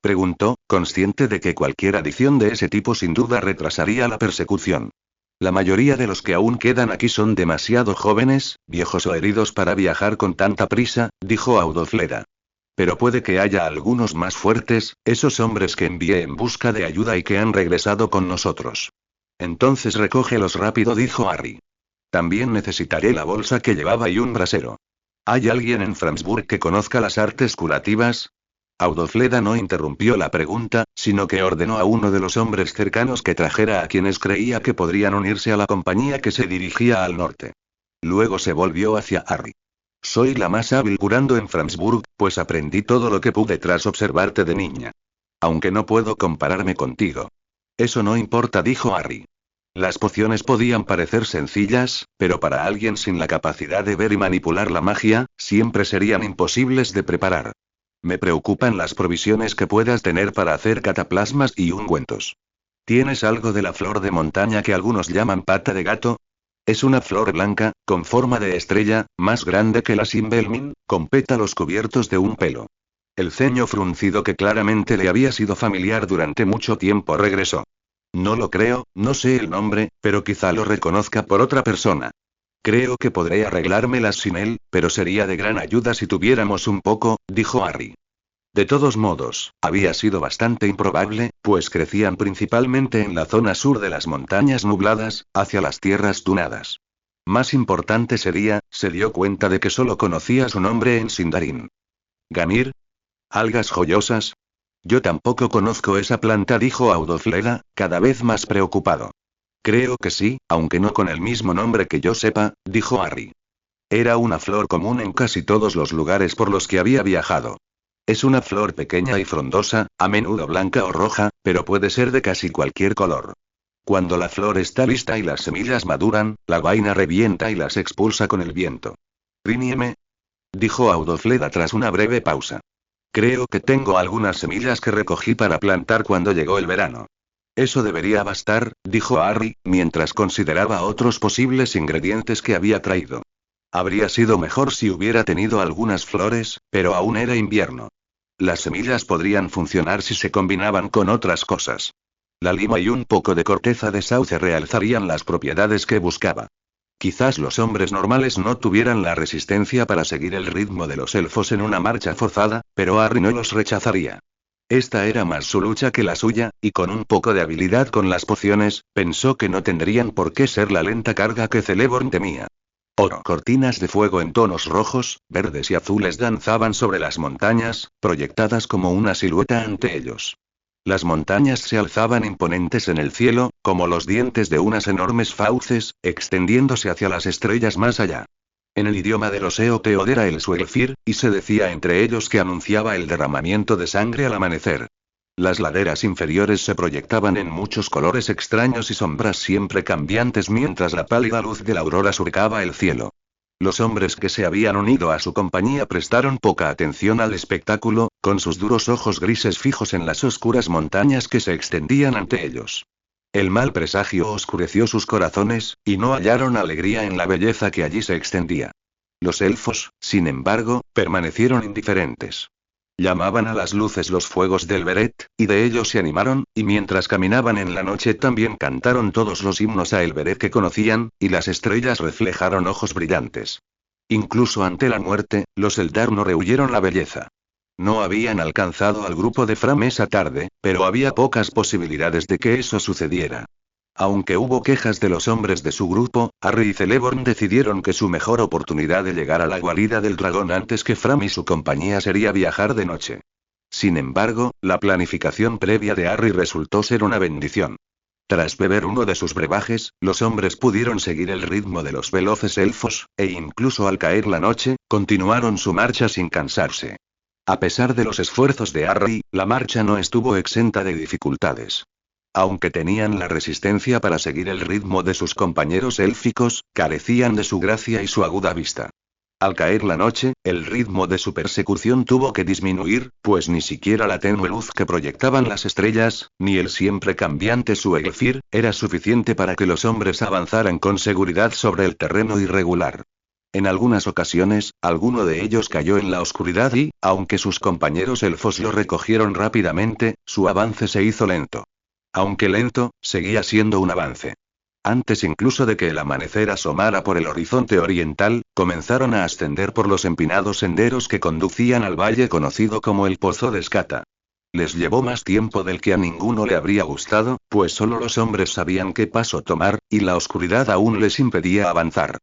Preguntó, consciente de que cualquier adición de ese tipo sin duda retrasaría la persecución. La mayoría de los que aún quedan aquí son demasiado jóvenes, viejos o heridos para viajar con tanta prisa, dijo Audofleda. Pero puede que haya algunos más fuertes, esos hombres que envié en busca de ayuda y que han regresado con nosotros. Entonces recógelos rápido, dijo Harry. También necesitaré la bolsa que llevaba y un brasero. ¿Hay alguien en Framsburg que conozca las artes curativas? Audofleda no interrumpió la pregunta, sino que ordenó a uno de los hombres cercanos que trajera a quienes creía que podrían unirse a la compañía que se dirigía al norte. Luego se volvió hacia Harry. Soy la más hábil curando en Framsburg, pues aprendí todo lo que pude tras observarte de niña. Aunque no puedo compararme contigo. Eso no importa, dijo Harry. Las pociones podían parecer sencillas, pero para alguien sin la capacidad de ver y manipular la magia, siempre serían imposibles de preparar. Me preocupan las provisiones que puedas tener para hacer cataplasmas y ungüentos. ¿Tienes algo de la flor de montaña que algunos llaman pata de gato? Es una flor blanca, con forma de estrella, más grande que la Simbelmin, con pétalos cubiertos de un pelo. El ceño fruncido que claramente le había sido familiar durante mucho tiempo regresó. No lo creo, no sé el nombre, pero quizá lo reconozca por otra persona. Creo que podré arreglármelas sin él, pero sería de gran ayuda si tuviéramos un poco, dijo Harry. De todos modos, había sido bastante improbable, pues crecían principalmente en la zona sur de las montañas nubladas, hacia las tierras dunadas. Más importante sería, se dio cuenta de que solo conocía su nombre en Sindarin. ¿Ganir? ¿Algas joyosas? Yo tampoco conozco esa planta, dijo Audofleda, cada vez más preocupado. Creo que sí, aunque no con el mismo nombre que yo sepa, dijo Harry. Era una flor común en casi todos los lugares por los que había viajado. Es una flor pequeña y frondosa, a menudo blanca o roja, pero puede ser de casi cualquier color. Cuando la flor está lista y las semillas maduran, la vaina revienta y las expulsa con el viento. «Ríñeme», dijo Audofleda tras una breve pausa. «Creo que tengo algunas semillas que recogí para plantar cuando llegó el verano». «Eso debería bastar», dijo Harry, mientras consideraba otros posibles ingredientes que había traído. Habría sido mejor si hubiera tenido algunas flores, pero aún era invierno. Las semillas podrían funcionar si se combinaban con otras cosas. La lima y un poco de corteza de sauce realzarían las propiedades que buscaba. Quizás los hombres normales no tuvieran la resistencia para seguir el ritmo de los elfos en una marcha forzada, pero Harry no los rechazaría. Esta era más su lucha que la suya, y con un poco de habilidad con las pociones, pensó que no tendrían por qué ser la lenta carga que Celeborn temía. Oro. Cortinas de fuego en tonos rojos, verdes y azules danzaban sobre las montañas, proyectadas como una silueta ante ellos. Las montañas se alzaban imponentes en el cielo, como los dientes de unas enormes fauces, extendiéndose hacia las estrellas más allá. En el idioma de los Eoteod era el Suelfir, y se decía entre ellos que anunciaba el derramamiento de sangre al amanecer. Las laderas inferiores se proyectaban en muchos colores extraños y sombras siempre cambiantes mientras la pálida luz de la aurora surcaba el cielo. Los hombres que se habían unido a su compañía prestaron poca atención al espectáculo, con sus duros ojos grises fijos en las oscuras montañas que se extendían ante ellos. El mal presagio oscureció sus corazones, y no hallaron alegría en la belleza que allí se extendía. Los elfos, sin embargo, permanecieron indiferentes. Llamaban a las luces los fuegos del Beret, y de ellos se animaron, y mientras caminaban en la noche también cantaron todos los himnos a el Beret que conocían, y las estrellas reflejaron ojos brillantes. Incluso ante la muerte, los Eldar no rehuyeron la belleza. No habían alcanzado al grupo de Fram esa tarde, pero había pocas posibilidades de que eso sucediera. Aunque hubo quejas de los hombres de su grupo, Harry y Celeborn decidieron que su mejor oportunidad de llegar a la guarida del dragón antes que Fram y su compañía sería viajar de noche. Sin embargo, la planificación previa de Harry resultó ser una bendición. Tras beber uno de sus brebajes, los hombres pudieron seguir el ritmo de los veloces elfos, e incluso al caer la noche, continuaron su marcha sin cansarse. A pesar de los esfuerzos de Harry, la marcha no estuvo exenta de dificultades. Aunque tenían la resistencia para seguir el ritmo de sus compañeros élficos, carecían de su gracia y su aguda vista. Al caer la noche, el ritmo de su persecución tuvo que disminuir, pues ni siquiera la tenue luz que proyectaban las estrellas, ni el siempre cambiante Suelfir, era suficiente para que los hombres avanzaran con seguridad sobre el terreno irregular. En algunas ocasiones, alguno de ellos cayó en la oscuridad y, aunque sus compañeros elfos lo recogieron rápidamente, su avance se hizo lento. Aunque lento, seguía siendo un avance. Antes incluso de que el amanecer asomara por el horizonte oriental, comenzaron a ascender por los empinados senderos que conducían al valle conocido como el Pozo de Escata. Les llevó más tiempo del que a ninguno le habría gustado, pues solo los hombres sabían qué paso tomar, y la oscuridad aún les impedía avanzar.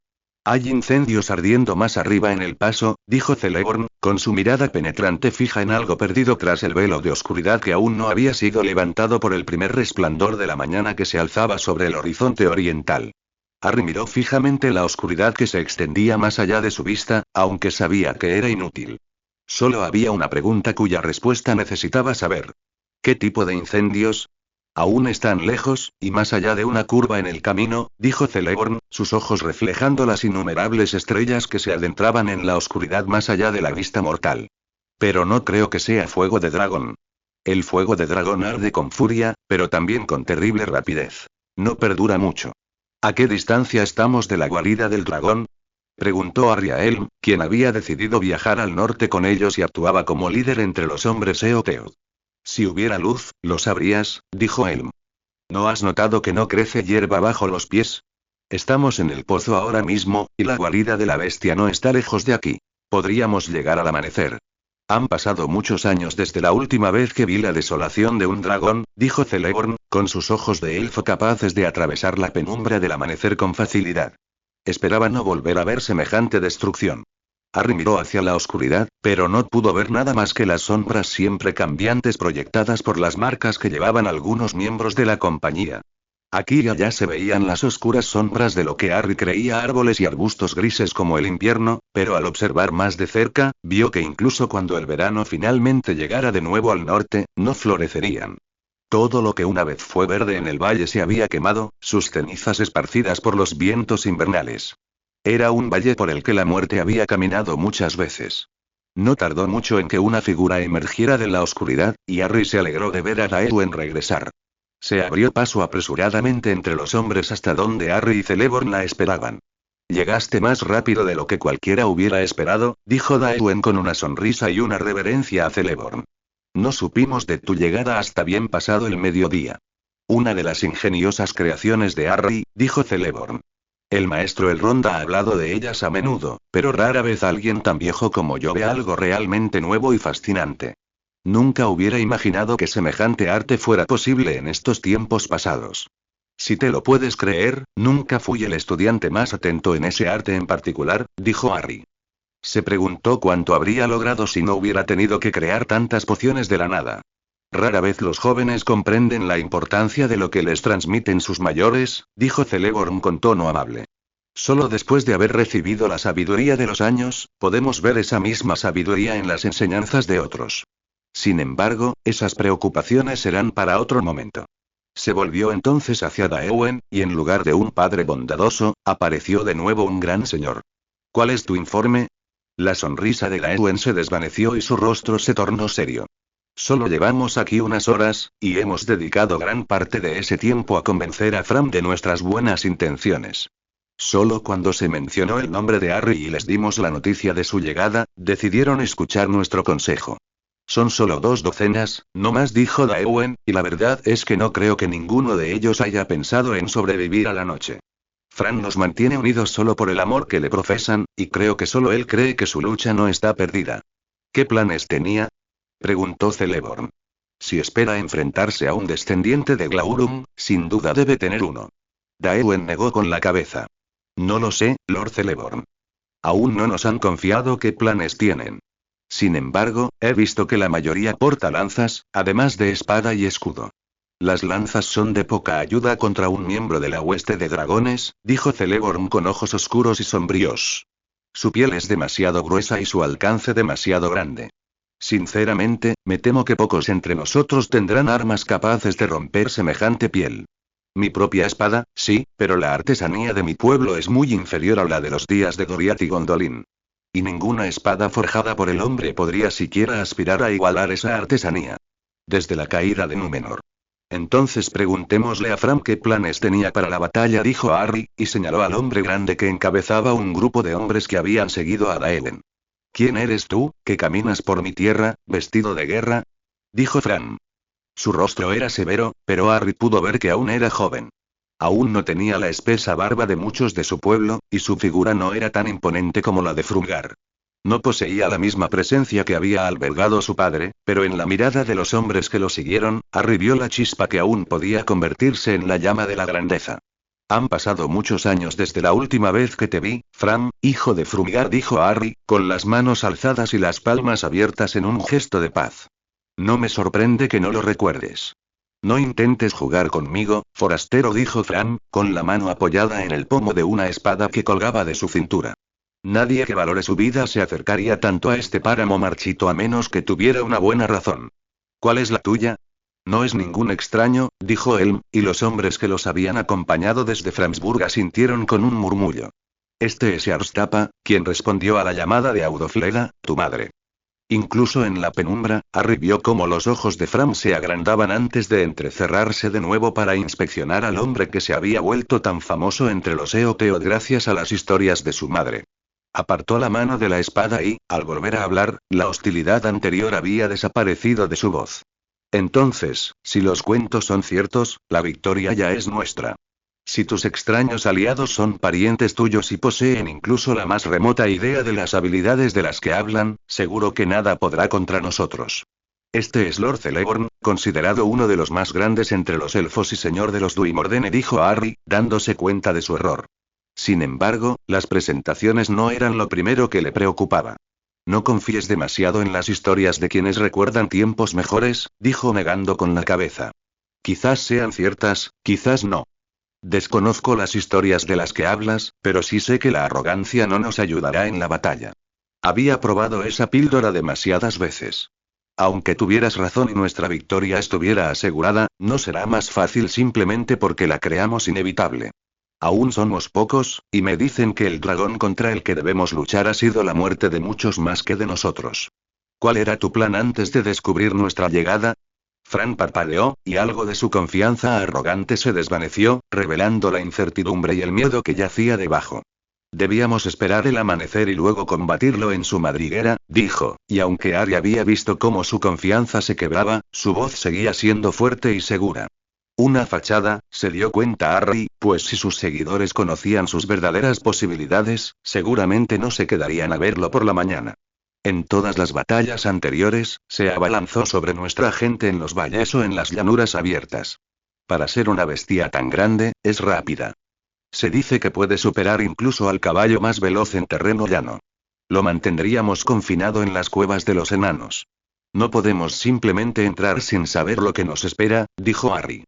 Hay incendios ardiendo más arriba en el paso, dijo Celeborn, con su mirada penetrante fija en algo perdido tras el velo de oscuridad que aún no había sido levantado por el primer resplandor de la mañana que se alzaba sobre el horizonte oriental. Harry miró fijamente la oscuridad que se extendía más allá de su vista, aunque sabía que era inútil. Solo había una pregunta cuya respuesta necesitaba saber. ¿Qué tipo de incendios? Aún están lejos, y más allá de una curva en el camino, dijo Celeborn, sus ojos reflejando las innumerables estrellas que se adentraban en la oscuridad más allá de la vista mortal. Pero no creo que sea fuego de dragón. El fuego de dragón arde con furia, pero también con terrible rapidez. No perdura mucho. ¿A qué distancia estamos de la guarida del dragón? Preguntó Harry a Helm, quien había decidido viajar al norte con ellos y actuaba como líder entre los hombres Eoteod. Si hubiera luz, lo sabrías, dijo Helm. ¿No has notado que no crece hierba bajo los pies? Estamos en el pozo ahora mismo, y la guarida de la bestia no está lejos de aquí. Podríamos llegar al amanecer. Han pasado muchos años desde la última vez que vi la desolación de un dragón, dijo Celeborn, con sus ojos de elfo capaces de atravesar la penumbra del amanecer con facilidad. Esperaba no volver a ver semejante destrucción. Harry miró hacia la oscuridad, pero no pudo ver nada más que las sombras siempre cambiantes proyectadas por las marcas que llevaban algunos miembros de la compañía. Aquí y allá se veían las oscuras sombras de lo que Harry creía árboles y arbustos grises como el invierno, pero al observar más de cerca, vio que incluso cuando el verano finalmente llegara de nuevo al norte, no florecerían. Todo lo que una vez fue verde en el valle se había quemado, sus cenizas esparcidas por los vientos invernales. Era un valle por el que la muerte había caminado muchas veces. No tardó mucho en que una figura emergiera de la oscuridad, y Harry se alegró de ver a Daewin regresar. Se abrió paso apresuradamente entre los hombres hasta donde Harry y Celeborn la esperaban. Llegaste más rápido de lo que cualquiera hubiera esperado, dijo Daewin con una sonrisa y una reverencia a Celeborn. No supimos de tu llegada hasta bien pasado el mediodía. Una de las ingeniosas creaciones de Harry, dijo Celeborn. El maestro Elrond ha hablado de ellas a menudo, pero rara vez alguien tan viejo como yo ve algo realmente nuevo y fascinante. Nunca hubiera imaginado que semejante arte fuera posible en estos tiempos pasados. Si te lo puedes creer, nunca fui el estudiante más atento en ese arte en particular, dijo Harry. Se preguntó cuánto habría logrado si no hubiera tenido que crear tantas pociones de la nada. Rara vez los jóvenes comprenden la importancia de lo que les transmiten sus mayores, dijo Celeborn con tono amable. Solo después de haber recibido la sabiduría de los años, podemos ver esa misma sabiduría en las enseñanzas de otros. Sin embargo, esas preocupaciones serán para otro momento. Se volvió entonces hacia Daewin, y en lugar de un padre bondadoso, apareció de nuevo un gran señor. ¿Cuál es tu informe? La sonrisa de Daewin se desvaneció y su rostro se tornó serio. Solo llevamos aquí unas horas, y hemos dedicado gran parte de ese tiempo a convencer a Fram de nuestras buenas intenciones. Solo cuando se mencionó el nombre de Harry y les dimos la noticia de su llegada, decidieron escuchar nuestro consejo. Son solo 2 docenas, no más, dijo Daewin, y la verdad es que no creo que ninguno de ellos haya pensado en sobrevivir a la noche. Fran nos mantiene unidos solo por el amor que le profesan, y creo que solo él cree que su lucha no está perdida. ¿Qué planes tenía? Preguntó Celeborn. Si espera enfrentarse a un descendiente de Glaurum, sin duda debe tener uno. Daewin negó con la cabeza. No lo sé, Lord Celeborn. Aún no nos han confiado qué planes tienen. Sin embargo, he visto que la mayoría porta lanzas, además de espada y escudo. Las lanzas son de poca ayuda contra un miembro de la hueste de dragones, dijo Celeborn con ojos oscuros y sombríos. Su piel es demasiado gruesa y su alcance demasiado grande. Sinceramente, me temo que pocos entre nosotros tendrán armas capaces de romper semejante piel. Mi propia espada, sí, pero la artesanía de mi pueblo es muy inferior a la de los días de Doriath y Gondolin. Y ninguna espada forjada por el hombre podría siquiera aspirar a igualar esa artesanía. Desde la caída de Númenor. Entonces preguntémosle a Fram qué planes tenía para la batalla, dijo Harry, y señaló al hombre grande que encabezaba un grupo de hombres que habían seguido a Daelen. ¿Quién eres tú, que caminas por mi tierra, vestido de guerra? Dijo Fram. Su rostro era severo, pero Harry pudo ver que aún era joven. Aún no tenía la espesa barba de muchos de su pueblo, y su figura no era tan imponente como la de Frumgar. No poseía la misma presencia que había albergado su padre, pero en la mirada de los hombres que lo siguieron, Harry vio la chispa que aún podía convertirse en la llama de la grandeza. Han pasado muchos años desde la última vez que te vi, Fram, hijo de Frumgar, dijo Harry, con las manos alzadas y las palmas abiertas en un gesto de paz. No me sorprende que no lo recuerdes. No intentes jugar conmigo, forastero, dijo Fram, con la mano apoyada en el pomo de una espada que colgaba de su cintura. Nadie que valore su vida se acercaría tanto a este páramo marchito a menos que tuviera una buena razón. ¿Cuál es la tuya? No es ningún extraño, dijo Helm, y los hombres que los habían acompañado desde Framsburg asintieron con un murmullo. Este es Jarlstapa, quien respondió a la llamada de Audofleda, tu madre. Incluso en la penumbra, Harry vio cómo los ojos de Fram se agrandaban antes de entrecerrarse de nuevo para inspeccionar al hombre que se había vuelto tan famoso entre los Eotheod gracias a las historias de su madre. Apartó la mano de la espada y, al volver a hablar, la hostilidad anterior había desaparecido de su voz. Entonces, si los cuentos son ciertos, la victoria ya es nuestra. Si tus extraños aliados son parientes tuyos y poseen incluso la más remota idea de las habilidades de las que hablan, seguro que nada podrá contra nosotros. Este es Lord Celeborn, considerado uno de los más grandes entre los elfos y señor de los Duimordene, dijo Harry, dándose cuenta de su error. Sin embargo, las presentaciones no eran lo primero que le preocupaba. No confíes demasiado en las historias de quienes recuerdan tiempos mejores, dijo negando con la cabeza. Quizás sean ciertas, quizás no. Desconozco las historias de las que hablas, pero sí sé que la arrogancia no nos ayudará en la batalla. Había probado esa píldora demasiadas veces. Aunque tuvieras razón y nuestra victoria estuviera asegurada, no será más fácil simplemente porque la creamos inevitable. Aún somos pocos, y me dicen que el dragón contra el que debemos luchar ha sido la muerte de muchos más que de nosotros. ¿Cuál era tu plan antes de descubrir nuestra llegada? Fran parpadeó, y algo de su confianza arrogante se desvaneció, revelando la incertidumbre y el miedo que yacía debajo. Debíamos esperar el amanecer y luego combatirlo en su madriguera, dijo, y aunque Harry había visto cómo su confianza se quebraba, su voz seguía siendo fuerte y segura. Una fachada, se dio cuenta Harry, pues si sus seguidores conocían sus verdaderas posibilidades, seguramente no se quedarían a verlo por la mañana. En todas las batallas anteriores, se abalanzó sobre nuestra gente en los valles o en las llanuras abiertas. Para ser una bestia tan grande, es rápida. Se dice que puede superar incluso al caballo más veloz en terreno llano. Lo mantendríamos confinado en las cuevas de los enanos. No podemos simplemente entrar sin saber lo que nos espera, dijo Harry.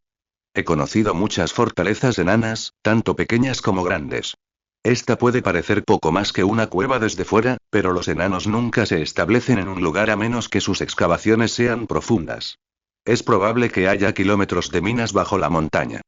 He conocido muchas fortalezas enanas, tanto pequeñas como grandes. Esta puede parecer poco más que una cueva desde fuera, pero los enanos nunca se establecen en un lugar a menos que sus excavaciones sean profundas. Es probable que haya kilómetros de minas bajo la montaña.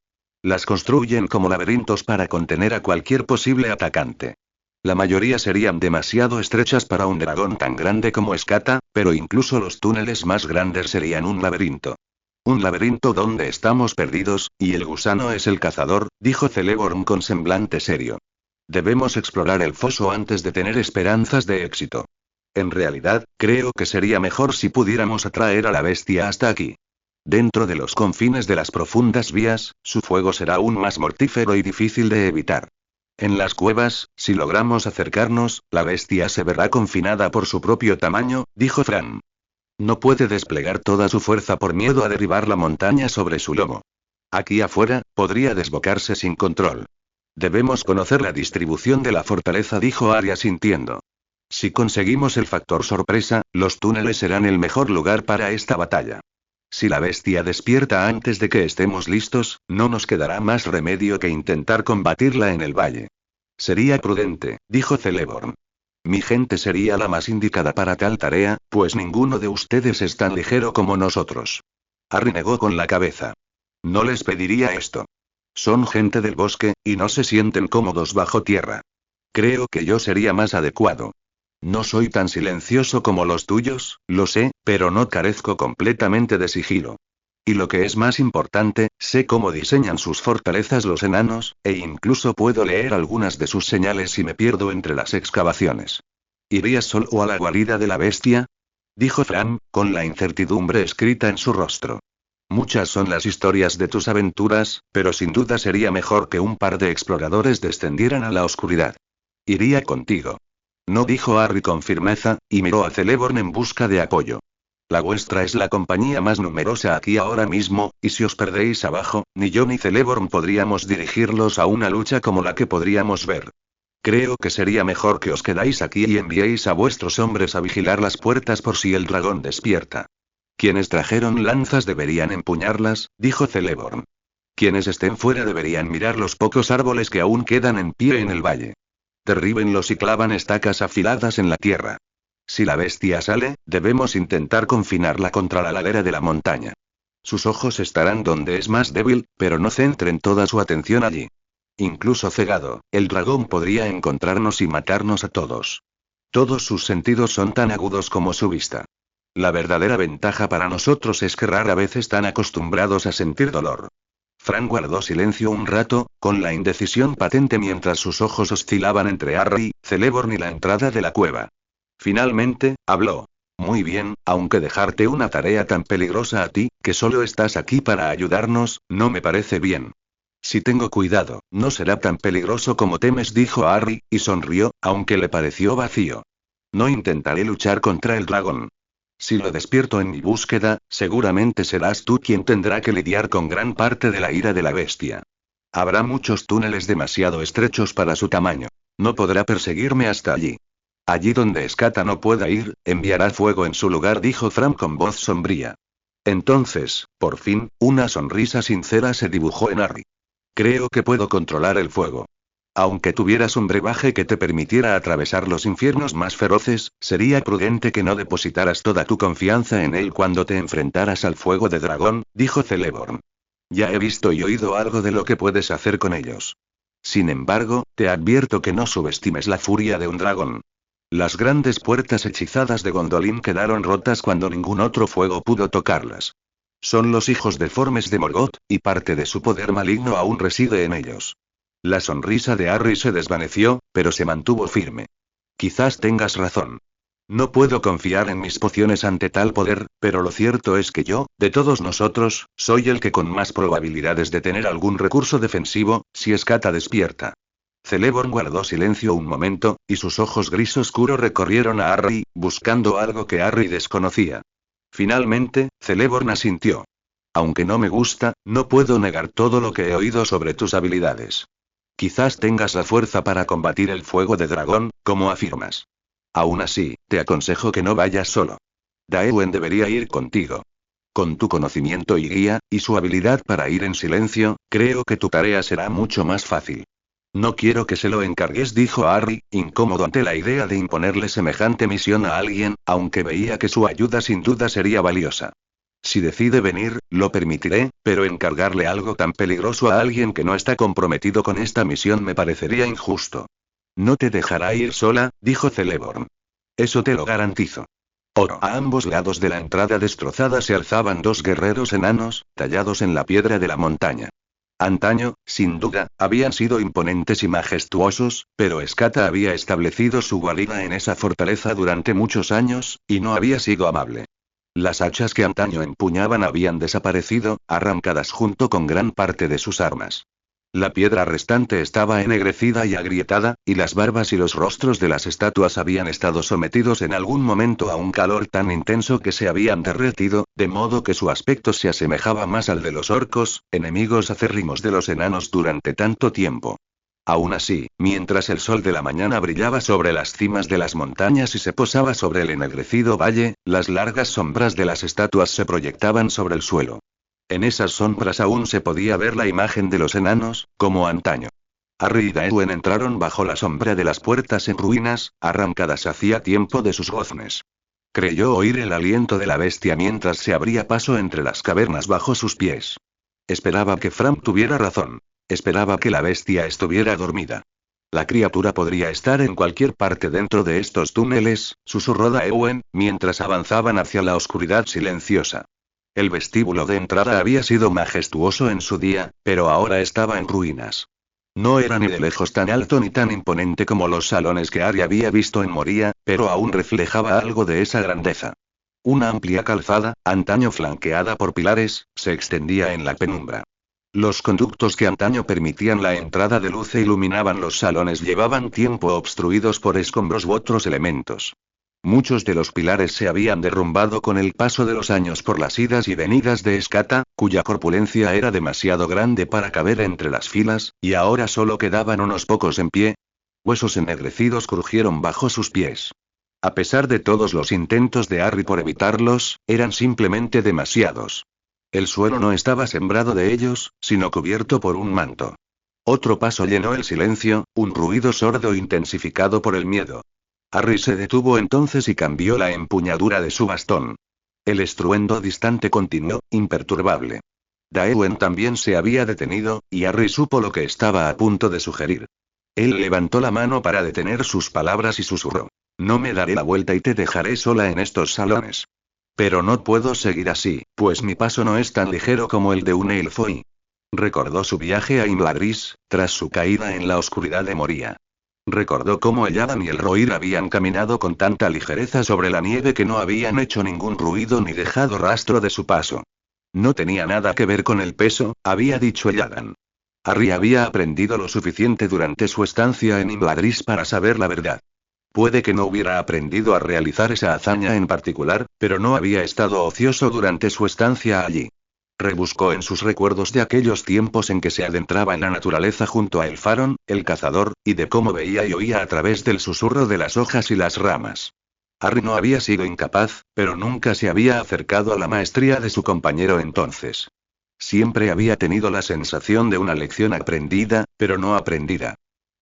Las construyen como laberintos para contener a cualquier posible atacante. La mayoría serían demasiado estrechas para un dragón tan grande como Escata, pero incluso los túneles más grandes serían un laberinto. Un laberinto donde estamos perdidos, y el gusano es el cazador, dijo Celeborn con semblante serio. Debemos explorar el foso antes de tener esperanzas de éxito. En realidad, creo que sería mejor si pudiéramos atraer a la bestia hasta aquí. Dentro de los confines de las profundas vías, su fuego será aún más mortífero y difícil de evitar. En las cuevas, si logramos acercarnos, la bestia se verá confinada por su propio tamaño, dijo Fran. No puede desplegar toda su fuerza por miedo a derribar la montaña sobre su lomo. Aquí afuera, podría desbocarse sin control. Debemos conocer la distribución de la fortaleza, dijo Arya sintiendo. Si conseguimos el factor sorpresa, los túneles serán el mejor lugar para esta batalla. Si la bestia despierta antes de que estemos listos, no nos quedará más remedio que intentar combatirla en el valle. Sería prudente, dijo Celeborn. Mi gente sería la más indicada para tal tarea, pues ninguno de ustedes es tan ligero como nosotros. Harry negó con la cabeza. No les pediría esto. Son gente del bosque, y no se sienten cómodos bajo tierra. Creo que yo sería más adecuado. No soy tan silencioso como los tuyos, lo sé, pero no carezco completamente de sigilo. Y lo que es más importante, sé cómo diseñan sus fortalezas los enanos, e incluso puedo leer algunas de sus señales si me pierdo entre las excavaciones. ¿Irías solo a la guarida de la bestia? Dijo Fran, con la incertidumbre escrita en su rostro. Muchas son las historias de tus aventuras, pero sin duda sería mejor que un par de exploradores descendieran a la oscuridad. Iría contigo. No, dijo Harry con firmeza, y miró a Celeborn en busca de apoyo. La vuestra es la compañía más numerosa aquí ahora mismo, y si os perdéis abajo, ni yo ni Celeborn podríamos dirigirlos a una lucha como la que podríamos ver. Creo que sería mejor que os quedáis aquí y enviéis a vuestros hombres a vigilar las puertas por si el dragón despierta. Quienes trajeron lanzas deberían empuñarlas, dijo Celeborn. Quienes estén fuera deberían mirar los pocos árboles que aún quedan en pie en el valle. Derríbenlos y clavan estacas afiladas en la tierra. Si la bestia sale, debemos intentar confinarla contra la ladera de la montaña. Sus ojos estarán donde es más débil, pero no centren toda su atención allí. Incluso cegado, el dragón podría encontrarnos y matarnos a todos. Todos sus sentidos son tan agudos como su vista. La verdadera ventaja para nosotros es que rara vez están acostumbrados a sentir dolor. Fran guardó silencio un rato, con la indecisión patente mientras sus ojos oscilaban entre Harry, Celeborn y la entrada de la cueva. Finalmente, habló. Muy bien, aunque dejarte una tarea tan peligrosa a ti, que solo estás aquí para ayudarnos, no me parece bien. Si tengo cuidado, no será tan peligroso como temes, dijo Harry, y sonrió, aunque le pareció vacío. No intentaré luchar contra el dragón. Si lo despierto en mi búsqueda, seguramente serás tú quien tendrá que lidiar con gran parte de la ira de la bestia. Habrá muchos túneles demasiado estrechos para su tamaño. No podrá perseguirme hasta allí. Allí donde Escata no pueda ir, enviará fuego en su lugar, dijo Fran con voz sombría. Entonces, por fin, una sonrisa sincera se dibujó en Harry. Creo que puedo controlar el fuego. Aunque tuvieras un brebaje que te permitiera atravesar los infiernos más feroces, sería prudente que no depositaras toda tu confianza en él cuando te enfrentaras al fuego de dragón, dijo Celeborn. Ya he visto y oído algo de lo que puedes hacer con ellos. Sin embargo, te advierto que no subestimes la furia de un dragón. Las grandes puertas hechizadas de Gondolin quedaron rotas cuando ningún otro fuego pudo tocarlas. Son los hijos deformes de Morgoth, y parte de su poder maligno aún reside en ellos. La sonrisa de Harry se desvaneció, pero se mantuvo firme. Quizás tengas razón. No puedo confiar en mis pociones ante tal poder, pero lo cierto es que yo, de todos nosotros, soy el que con más probabilidades de tener algún recurso defensivo, si Escata despierta. Celeborn guardó silencio un momento, y sus ojos gris oscuro recorrieron a Harry, buscando algo que Harry desconocía. Finalmente, Celeborn asintió. Aunque no me gusta, no puedo negar todo lo que he oído sobre tus habilidades. Quizás tengas la fuerza para combatir el fuego de dragón, como afirmas. Aún así, te aconsejo que no vayas solo. Daewon debería ir contigo. Con tu conocimiento y guía, y su habilidad para ir en silencio, creo que tu tarea será mucho más fácil. No quiero que se lo encargues, dijo Harry, incómodo ante la idea de imponerle semejante misión a alguien, aunque veía que su ayuda sin duda sería valiosa. Si decide venir, lo permitiré, pero encargarle algo tan peligroso a alguien que no está comprometido con esta misión me parecería injusto. No te dejará ir sola, dijo Celeborn. Eso te lo garantizo. A ambos lados de la entrada destrozada se alzaban dos guerreros enanos, tallados en la piedra de la montaña. Antaño, sin duda, habían sido imponentes y majestuosos, pero Escata había establecido su guarida en esa fortaleza durante muchos años, y no había sido amable. Las hachas que antaño empuñaban habían desaparecido, arrancadas junto con gran parte de sus armas. La piedra restante estaba ennegrecida y agrietada, y las barbas y los rostros de las estatuas habían estado sometidos en algún momento a un calor tan intenso que se habían derretido, de modo que su aspecto se asemejaba más al de los orcos, enemigos acérrimos de los enanos durante tanto tiempo. Aún así, mientras el sol de la mañana brillaba sobre las cimas de las montañas y se posaba sobre el ennegrecido valle, las largas sombras de las estatuas se proyectaban sobre el suelo. En esas sombras aún se podía ver la imagen de los enanos, como antaño. Harry y Gawain entraron bajo la sombra de las puertas en ruinas, arrancadas hacía tiempo de sus goznes. Creyó oír el aliento de la bestia mientras se abría paso entre las cavernas bajo sus pies. Esperaba que Fram tuviera razón. Esperaba que la bestia estuviera dormida. La criatura podría estar en cualquier parte dentro de estos túneles, susurró Daewen, mientras avanzaban hacia la oscuridad silenciosa. El vestíbulo de entrada había sido majestuoso en su día, pero ahora estaba en ruinas. No era ni de lejos tan alto ni tan imponente como los salones que Harry había visto en Moria, pero aún reflejaba algo de esa grandeza. Una amplia calzada, antaño flanqueada por pilares, se extendía en la penumbra. Los conductos que antaño permitían la entrada de luz e iluminaban los salones llevaban tiempo obstruidos por escombros u otros elementos. Muchos de los pilares se habían derrumbado con el paso de los años por las idas y venidas de Escata, cuya corpulencia era demasiado grande para caber entre las filas, y ahora solo quedaban unos pocos en pie. Huesos ennegrecidos crujieron bajo sus pies. A pesar de todos los intentos de Harry por evitarlos, eran simplemente demasiados. El suelo no estaba sembrado de ellos, sino cubierto por un manto. Otro paso llenó el silencio, un ruido sordo intensificado por el miedo. Harry se detuvo entonces y cambió la empuñadura de su bastón. El estruendo distante continuó, imperturbable. Daewen también se había detenido, y Harry supo lo que estaba a punto de sugerir. Él levantó la mano para detener sus palabras y susurró: «No me daré la vuelta y te dejaré sola en estos salones. Pero no puedo seguir así, pues mi paso no es tan ligero como el de un Elfoi». Recordó su viaje a Imladris, tras su caída en la oscuridad de Moria. Recordó cómo el Adam y el Rohirrim habían caminado con tanta ligereza sobre la nieve que no habían hecho ningún ruido ni dejado rastro de su paso. No tenía nada que ver con el peso, había dicho el Adam. Harry había aprendido lo suficiente durante su estancia en Imladris para saber la verdad. Puede que no hubiera aprendido a realizar esa hazaña en particular, pero no había estado ocioso durante su estancia allí. Rebuscó en sus recuerdos de aquellos tiempos en que se adentraba en la naturaleza junto a Elfaron, el cazador, y de cómo veía y oía a través del susurro de las hojas y las ramas. Harry no había sido incapaz, pero nunca se había acercado a la maestría de su compañero entonces. Siempre había tenido la sensación de una lección aprendida, pero no aprendida.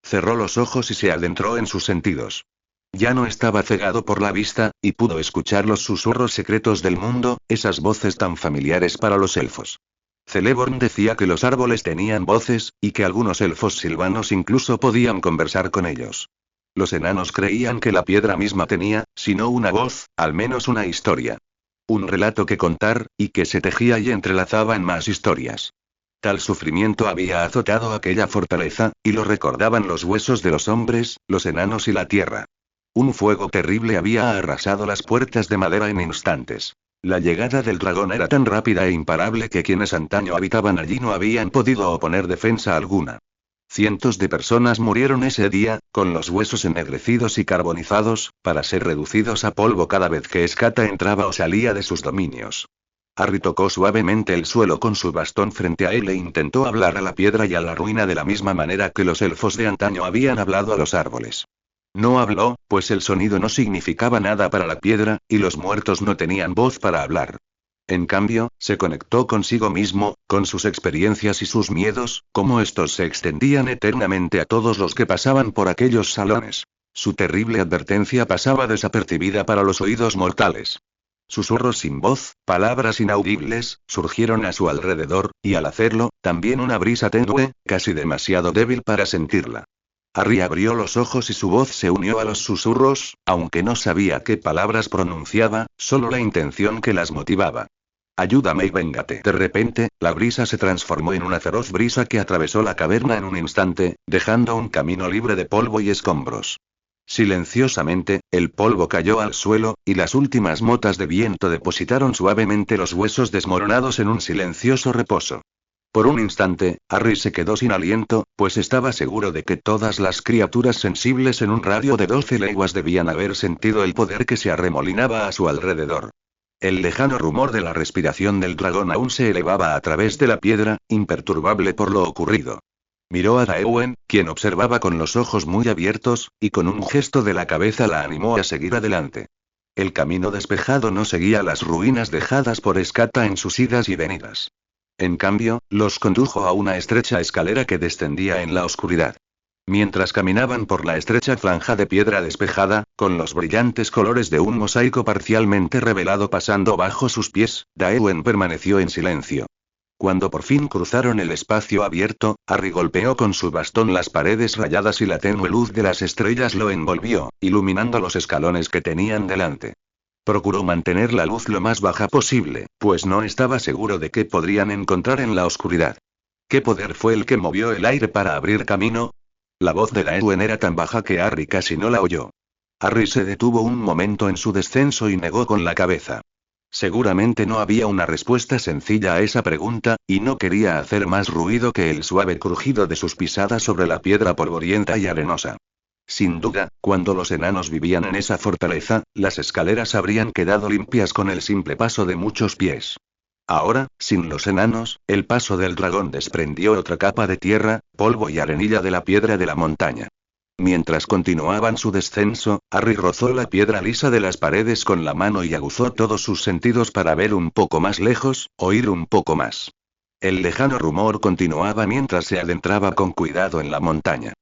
Cerró los ojos y se adentró en sus sentidos. Ya no estaba cegado por la vista, y pudo escuchar los susurros secretos del mundo, esas voces tan familiares para los elfos. Celeborn decía que los árboles tenían voces, y que algunos elfos silvanos incluso podían conversar con ellos. Los enanos creían que la piedra misma tenía, si no una voz, al menos una historia. Un relato que contar, y que se tejía y entrelazaba en más historias. Tal sufrimiento había azotado aquella fortaleza, y lo recordaban los huesos de los hombres, los enanos y la tierra. Un fuego terrible había arrasado las puertas de madera en instantes. La llegada del dragón era tan rápida e imparable que quienes antaño habitaban allí no habían podido oponer defensa alguna. Cientos de personas murieron ese día, con los huesos ennegrecidos y carbonizados, para ser reducidos a polvo cada vez que Escata entraba o salía de sus dominios. Harry tocó suavemente el suelo con su bastón frente a él e intentó hablar a la piedra y a la ruina de la misma manera que los elfos de antaño habían hablado a los árboles. No habló, pues el sonido no significaba nada para la piedra, y los muertos no tenían voz para hablar. En cambio, se conectó consigo mismo, con sus experiencias y sus miedos, como estos se extendían eternamente a todos los que pasaban por aquellos salones. Su terrible advertencia pasaba desapercibida para los oídos mortales. Susurros sin voz, palabras inaudibles, surgieron a su alrededor, y al hacerlo, también una brisa tenue, casi demasiado débil para sentirla. Harry abrió los ojos y su voz se unió a los susurros, aunque no sabía qué palabras pronunciaba, solo la intención que las motivaba. «Ayúdame y véngate». De repente, la brisa se transformó en una feroz brisa que atravesó la caverna en un instante, dejando un camino libre de polvo y escombros. Silenciosamente, el polvo cayó al suelo, y las últimas motas de viento depositaron suavemente los huesos desmoronados en un silencioso reposo. Por un instante, Harry se quedó sin aliento, pues estaba seguro de que todas las criaturas sensibles en un radio de 12 leguas debían haber sentido el poder que se arremolinaba a su alrededor. El lejano rumor de la respiración del dragón aún se elevaba a través de la piedra, imperturbable por lo ocurrido. Miró a Daewen, quien observaba con los ojos muy abiertos, y con un gesto de la cabeza la animó a seguir adelante. El camino despejado no seguía las ruinas dejadas por Skata en sus idas y venidas. En cambio, los condujo a una estrecha escalera que descendía en la oscuridad. Mientras caminaban por la estrecha franja de piedra despejada, con los brillantes colores de un mosaico parcialmente revelado pasando bajo sus pies, Daewen permaneció en silencio. Cuando por fin cruzaron el espacio abierto, Harry golpeó con su bastón las paredes rayadas y la tenue luz de las estrellas lo envolvió, iluminando los escalones que tenían delante. Procuró mantener la luz lo más baja posible, pues no estaba seguro de qué podrían encontrar en la oscuridad. ¿Qué poder fue el que movió el aire para abrir camino? La voz de Daewen era tan baja que Harry casi no la oyó. Harry se detuvo un momento en su descenso y negó con la cabeza. Seguramente no había una respuesta sencilla a esa pregunta, y no quería hacer más ruido que el suave crujido de sus pisadas sobre la piedra polvorienta y arenosa. Sin duda, cuando los enanos vivían en esa fortaleza, las escaleras habrían quedado limpias con el simple paso de muchos pies. Ahora, sin los enanos, el paso del dragón desprendió otra capa de tierra, polvo y arenilla de la piedra de la montaña. Mientras continuaban su descenso, Harry rozó la piedra lisa de las paredes con la mano y aguzó todos sus sentidos para ver un poco más lejos, oír un poco más. El lejano rumor continuaba mientras se adentraba con cuidado en la montaña.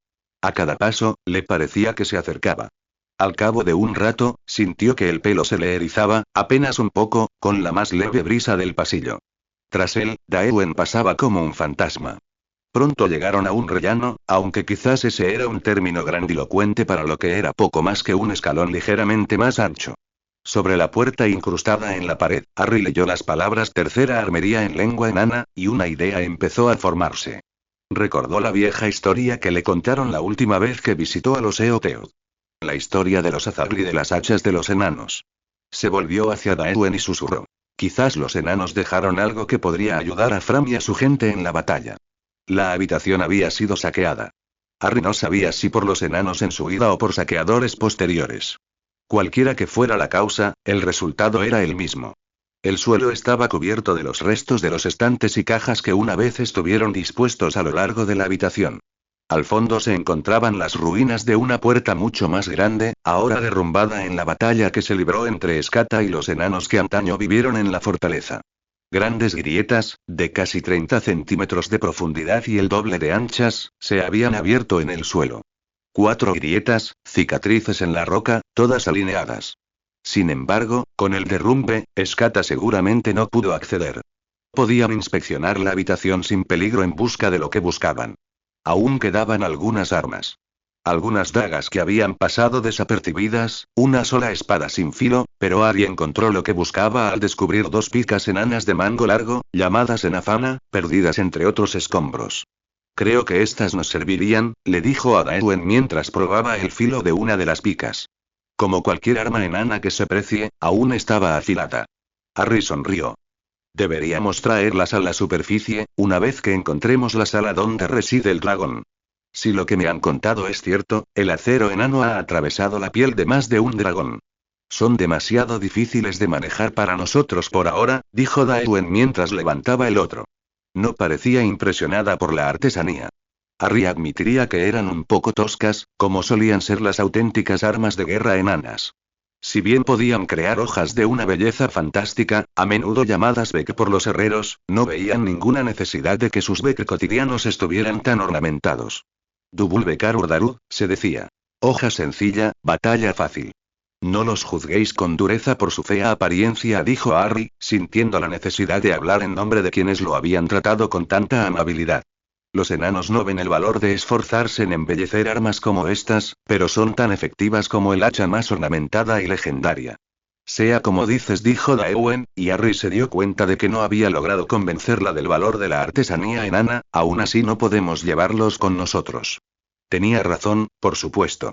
A cada paso, le parecía que se acercaba. Al cabo de un rato, sintió que el pelo se le erizaba, apenas un poco, con la más leve brisa del pasillo. Tras él, Daewen pasaba como un fantasma. Pronto llegaron a un rellano, aunque quizás ese era un término grandilocuente para lo que era poco más que un escalón ligeramente más ancho. Sobre la puerta incrustada en la pared, Harry leyó las palabras tercera armería en lengua enana, y una idea empezó a formarse. Recordó la vieja historia que le contaron la última vez que visitó a los Eoteod. La historia de los Azagli y de las hachas de los enanos. Se volvió hacia Daewen y susurró. Quizás los enanos dejaron algo que podría ayudar a Fram y a su gente en la batalla. La habitación había sido saqueada. Harry no sabía si por los enanos en su huida o por saqueadores posteriores. Cualquiera que fuera la causa, el resultado era el mismo. El suelo estaba cubierto de los restos de los estantes y cajas que una vez estuvieron dispuestos a lo largo de la habitación. Al fondo se encontraban las ruinas de una puerta mucho más grande, ahora derrumbada en la batalla que se libró entre Skata y los enanos que antaño vivieron en la fortaleza. Grandes grietas, de casi 30 centímetros de profundidad y el doble de anchas, se habían abierto en el suelo. 4 grietas, cicatrices en la roca, todas alineadas. Sin embargo, con el derrumbe, Skata seguramente no pudo acceder. Podían inspeccionar la habitación sin peligro en busca de lo que buscaban. Aún quedaban algunas armas. Algunas dagas que habían pasado desapercibidas, una sola espada sin filo, pero Harry encontró lo que buscaba al descubrir 2 picas enanas de mango largo, llamadas enafana, perdidas entre otros escombros. Creo que estas nos servirían, le dijo a Daewen mientras probaba el filo de una de las picas. Como cualquier arma enana que se precie, aún estaba afilada. Harry sonrió. Deberíamos traerlas a la superficie, una vez que encontremos la sala donde reside el dragón. Si lo que me han contado es cierto, el acero enano ha atravesado la piel de más de un dragón. Son demasiado difíciles de manejar para nosotros por ahora, dijo Daewen mientras levantaba el otro. No parecía impresionada por la artesanía. Harry admitiría que eran un poco toscas, como solían ser las auténticas armas de guerra enanas. Si bien podían crear hojas de una belleza fantástica, a menudo llamadas bec por los herreros, no veían ninguna necesidad de que sus bec cotidianos estuvieran tan ornamentados. Dubul Bekar Urdarud, se decía. Hoja sencilla, batalla fácil. No los juzguéis con dureza por su fea apariencia, dijo Harry, sintiendo la necesidad de hablar en nombre de quienes lo habían tratado con tanta amabilidad. Los enanos no ven el valor de esforzarse en embellecer armas como estas, pero son tan efectivas como el hacha más ornamentada y legendaria. Sea como dices, dijo Daewen, y Harry se dio cuenta de que no había logrado convencerla del valor de la artesanía enana, aún así no podemos llevarlos con nosotros. Tenía razón, por supuesto.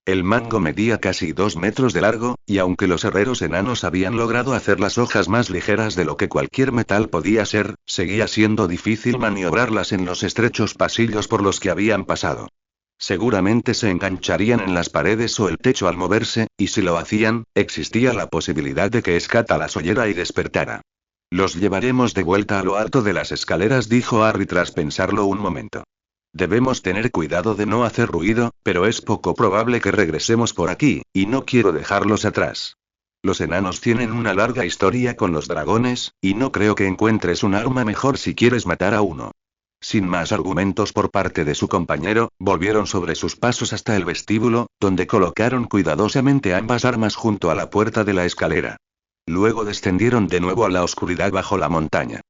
El mango medía casi 2 metros de largo, y aunque los herreros enanos habían logrado hacer las hojas más ligeras de lo que cualquier metal podía ser, seguía siendo difícil maniobrarlas en los estrechos pasillos por los que habían pasado. Seguramente se engancharían en las paredes o el techo al moverse, y si lo hacían, existía la posibilidad de que Skata las oyera y despertara. Los llevaremos de vuelta a lo alto de las escaleras, dijo Harry tras pensarlo un momento. Debemos tener cuidado de no hacer ruido, pero es poco probable que regresemos por aquí, y no quiero dejarlos atrás. Los enanos tienen una larga historia con los dragones, y no creo que encuentres un arma mejor si quieres matar a uno. Sin más argumentos por parte de su compañero, volvieron sobre sus pasos hasta el vestíbulo, donde colocaron cuidadosamente ambas armas junto a la puerta de la escalera. Luego descendieron de nuevo a la oscuridad bajo la montaña.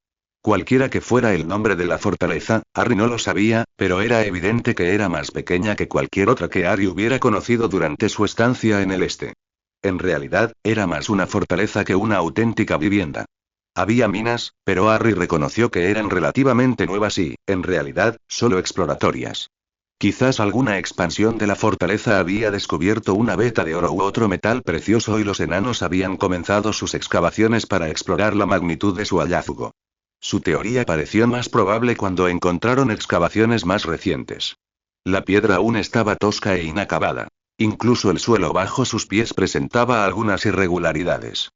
Cualquiera que fuera el nombre de la fortaleza, Harry no lo sabía, pero era evidente que era más pequeña que cualquier otra que Harry hubiera conocido durante su estancia en el este. En realidad, era más una fortaleza que una auténtica vivienda. Había minas, pero Harry reconoció que eran relativamente nuevas y, en realidad, solo exploratorias. Quizás alguna expansión de la fortaleza había descubierto una veta de oro u otro metal precioso y los enanos habían comenzado sus excavaciones para explorar la magnitud de su hallazgo. Su teoría pareció más probable cuando encontraron excavaciones más recientes. La piedra aún estaba tosca e inacabada. Incluso el suelo bajo sus pies presentaba algunas irregularidades.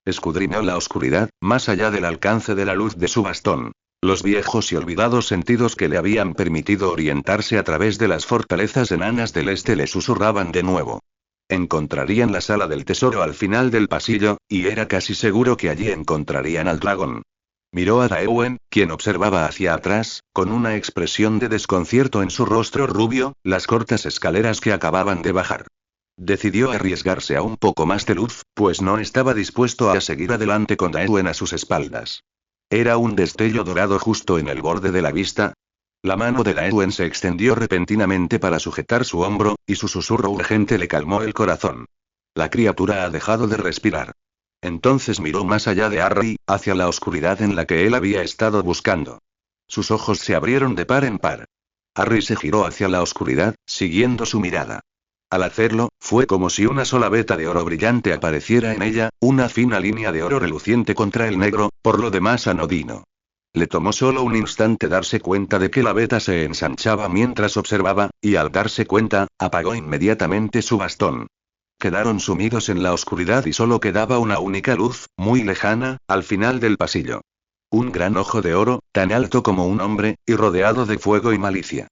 Escudriñó la oscuridad, más allá del alcance de la luz de su bastón. Los viejos y olvidados sentidos que le habían permitido orientarse a través de las fortalezas enanas del este le susurraban de nuevo. Encontrarían la sala del tesoro al final del pasillo, y era casi seguro que allí encontrarían al dragón. Miró a Daewen, quien observaba hacia atrás, con una expresión de desconcierto en su rostro rubio, las cortas escaleras que acababan de bajar. Decidió arriesgarse a un poco más de luz, pues no estaba dispuesto a seguir adelante con Daewen a sus espaldas. Era un destello dorado justo en el borde de la vista. La mano de Daewen se extendió repentinamente para sujetar su hombro, y su susurro urgente le calmó el corazón. La criatura ha dejado de respirar. Entonces miró más allá de Harry, hacia la oscuridad en la que él había estado buscando. Sus ojos se abrieron de par en par. Harry se giró hacia la oscuridad, siguiendo su mirada. Al hacerlo, fue como si una sola veta de oro brillante apareciera en ella, una fina línea de oro reluciente contra el negro, por lo demás anodino. Le tomó solo un instante darse cuenta de que la veta se ensanchaba mientras observaba, y al darse cuenta, apagó inmediatamente su bastón. Quedaron sumidos en la oscuridad y solo quedaba una única luz, muy lejana, al final del pasillo. Un gran ojo de oro, tan alto como un hombre, y rodeado de fuego y malicia.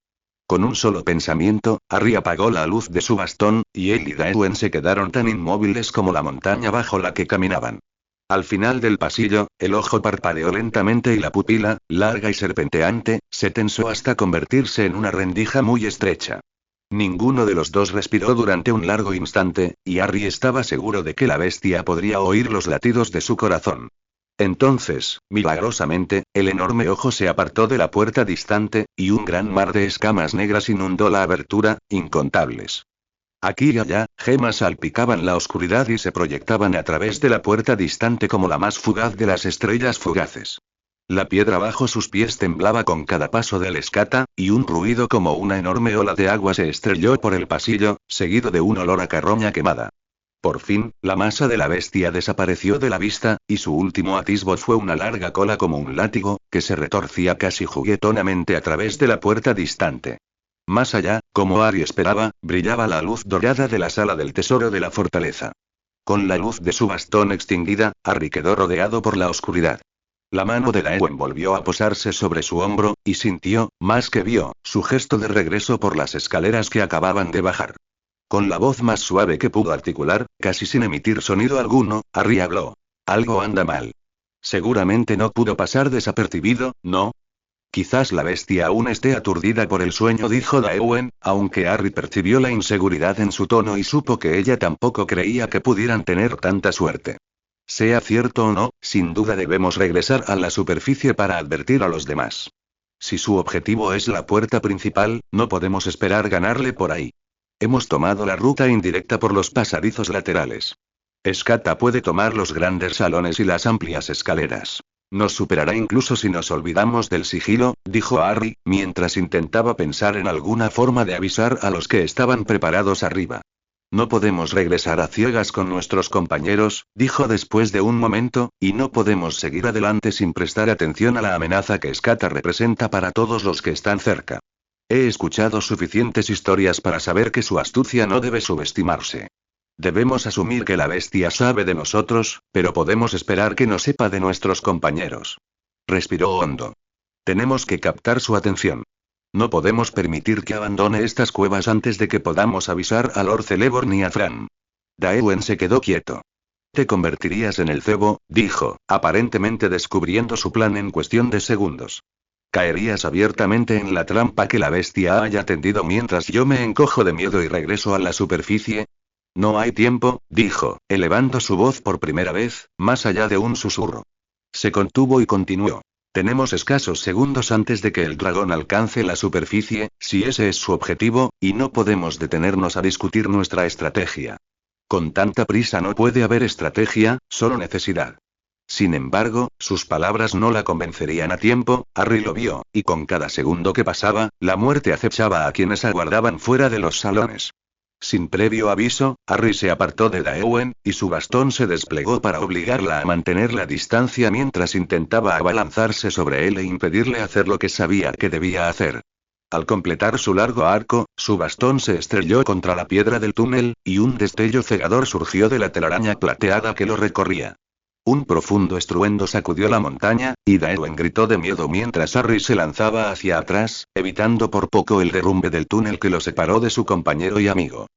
Con un solo pensamiento, Harry apagó la luz de su bastón, y él y Daewen se quedaron tan inmóviles como la montaña bajo la que caminaban. Al final del pasillo, el ojo parpadeó lentamente y la pupila, larga y serpenteante, se tensó hasta convertirse en una rendija muy estrecha. Ninguno de los dos respiró durante un largo instante, y Harry estaba seguro de que la bestia podría oír los latidos de su corazón. Entonces, milagrosamente, el enorme ojo se apartó de la puerta distante, y un gran mar de escamas negras inundó la abertura, incontables. Aquí y allá, gemas salpicaban la oscuridad y se proyectaban a través de la puerta distante como la más fugaz de las estrellas fugaces. La piedra bajo sus pies temblaba con cada paso de la escata, y un ruido como una enorme ola de agua se estrelló por el pasillo, seguido de un olor a carroña quemada. Por fin, la masa de la bestia desapareció de la vista, y su último atisbo fue una larga cola como un látigo, que se retorcía casi juguetonamente a través de la puerta distante. Más allá, como Harry esperaba, brillaba la luz dorada de la sala del tesoro de la fortaleza. Con la luz de su bastón extinguida, Harry quedó rodeado por la oscuridad. La mano de Daewen volvió a posarse sobre su hombro, y sintió, más que vio, su gesto de regreso por las escaleras que acababan de bajar. Con la voz más suave que pudo articular, casi sin emitir sonido alguno, Harry habló. Algo anda mal. Seguramente no pudo pasar desapercibido, ¿no? Quizás la bestia aún esté aturdida por el sueño, dijo Daewen, aunque Harry percibió la inseguridad en su tono y supo que ella tampoco creía que pudieran tener tanta suerte. Sea cierto o no, sin duda debemos regresar a la superficie para advertir a los demás. Si su objetivo es la puerta principal, no podemos esperar ganarle por ahí. Hemos tomado la ruta indirecta por los pasadizos laterales. Escata puede tomar los grandes salones y las amplias escaleras. Nos superará incluso si nos olvidamos del sigilo, dijo Harry, mientras intentaba pensar en alguna forma de avisar a los que estaban preparados arriba. No podemos regresar a ciegas con nuestros compañeros, dijo después de un momento, y no podemos seguir adelante sin prestar atención a la amenaza que Escata representa para todos los que están cerca. He escuchado suficientes historias para saber que su astucia no debe subestimarse. Debemos asumir que la bestia sabe de nosotros, pero podemos esperar que no sepa de nuestros compañeros. Respiró hondo. Tenemos que captar su atención. No podemos permitir que abandone estas cuevas antes de que podamos avisar a Lord Celeborn y a Fran. Daewen se quedó quieto. Te convertirías en el cebo, dijo, aparentemente descubriendo su plan en cuestión de segundos. Caerías abiertamente en la trampa que la bestia haya tendido mientras yo me encojo de miedo y regreso a la superficie. No hay tiempo, dijo, elevando su voz por primera vez, más allá de un susurro. Se contuvo y continuó. Tenemos escasos segundos antes de que el dragón alcance la superficie, si ese es su objetivo, y no podemos detenernos a discutir nuestra estrategia. Con tanta prisa no puede haber estrategia, solo necesidad. Sin embargo, sus palabras no la convencerían a tiempo. Harry lo vio, y con cada segundo que pasaba, la muerte acechaba a quienes aguardaban fuera de los salones. Sin previo aviso, Harry se apartó de Daewen, y su bastón se desplegó para obligarla a mantener la distancia mientras intentaba abalanzarse sobre él e impedirle hacer lo que sabía que debía hacer. Al completar su largo arco, su bastón se estrelló contra la piedra del túnel, y un destello cegador surgió de la telaraña plateada que lo recorría. Un profundo estruendo sacudió la montaña, y Daewen gritó de miedo mientras Harry se lanzaba hacia atrás, evitando por poco el derrumbe del túnel que lo separó de su compañero y amigo.